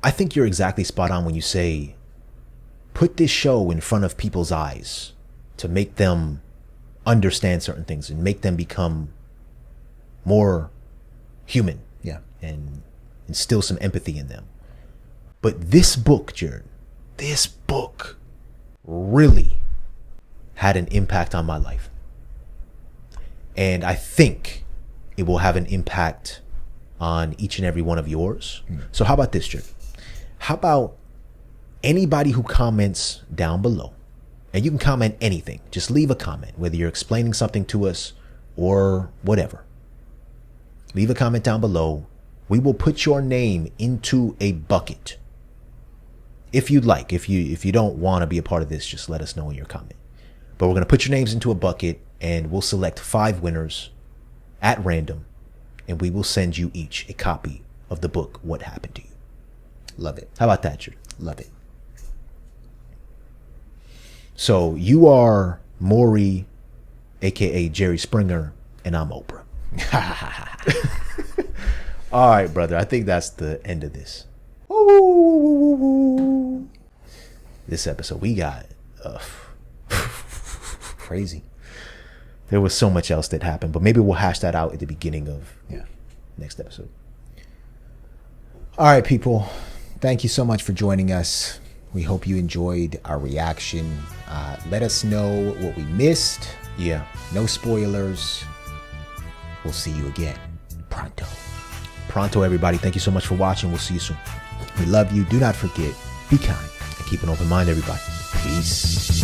I think you're exactly spot on when you say, put this show in front of people's eyes to make them understand certain things and make them become more human. Yeah. And instill some empathy in them. But this book, Jared, this book really had an impact on my life. And I think it will have an impact on each and every one of yours. So how about this, Jared? How about anybody who comments down below, and you can comment anything, just leave a comment, whether you're explaining something to us or whatever. Leave a comment down below. We will put your name into a bucket. If you'd like, if you don't want to be a part of this, just let us know in your comment. But we're going to put your names into a bucket and we'll select 5 winners at random, and we will send you each a copy of the book, What Happened to You. Love it. How about that, Jared? Love it. So you are Maury, aka Jerry Springer, and I'm Oprah. All right, brother. I think that's the end of this. This episode, we got Crazy. there was so much else that happened, but maybe we'll hash that out at the beginning of next episode. All right, people. Thank you so much for joining us. We hope you enjoyed our reaction. Let us know what we missed. Yeah. No spoilers. We'll see you again. Pronto. Pronto, everybody. Thank you so much for watching. We'll see you soon. We love you. Do not forget, be kind. And keep an open mind, everybody. Peace.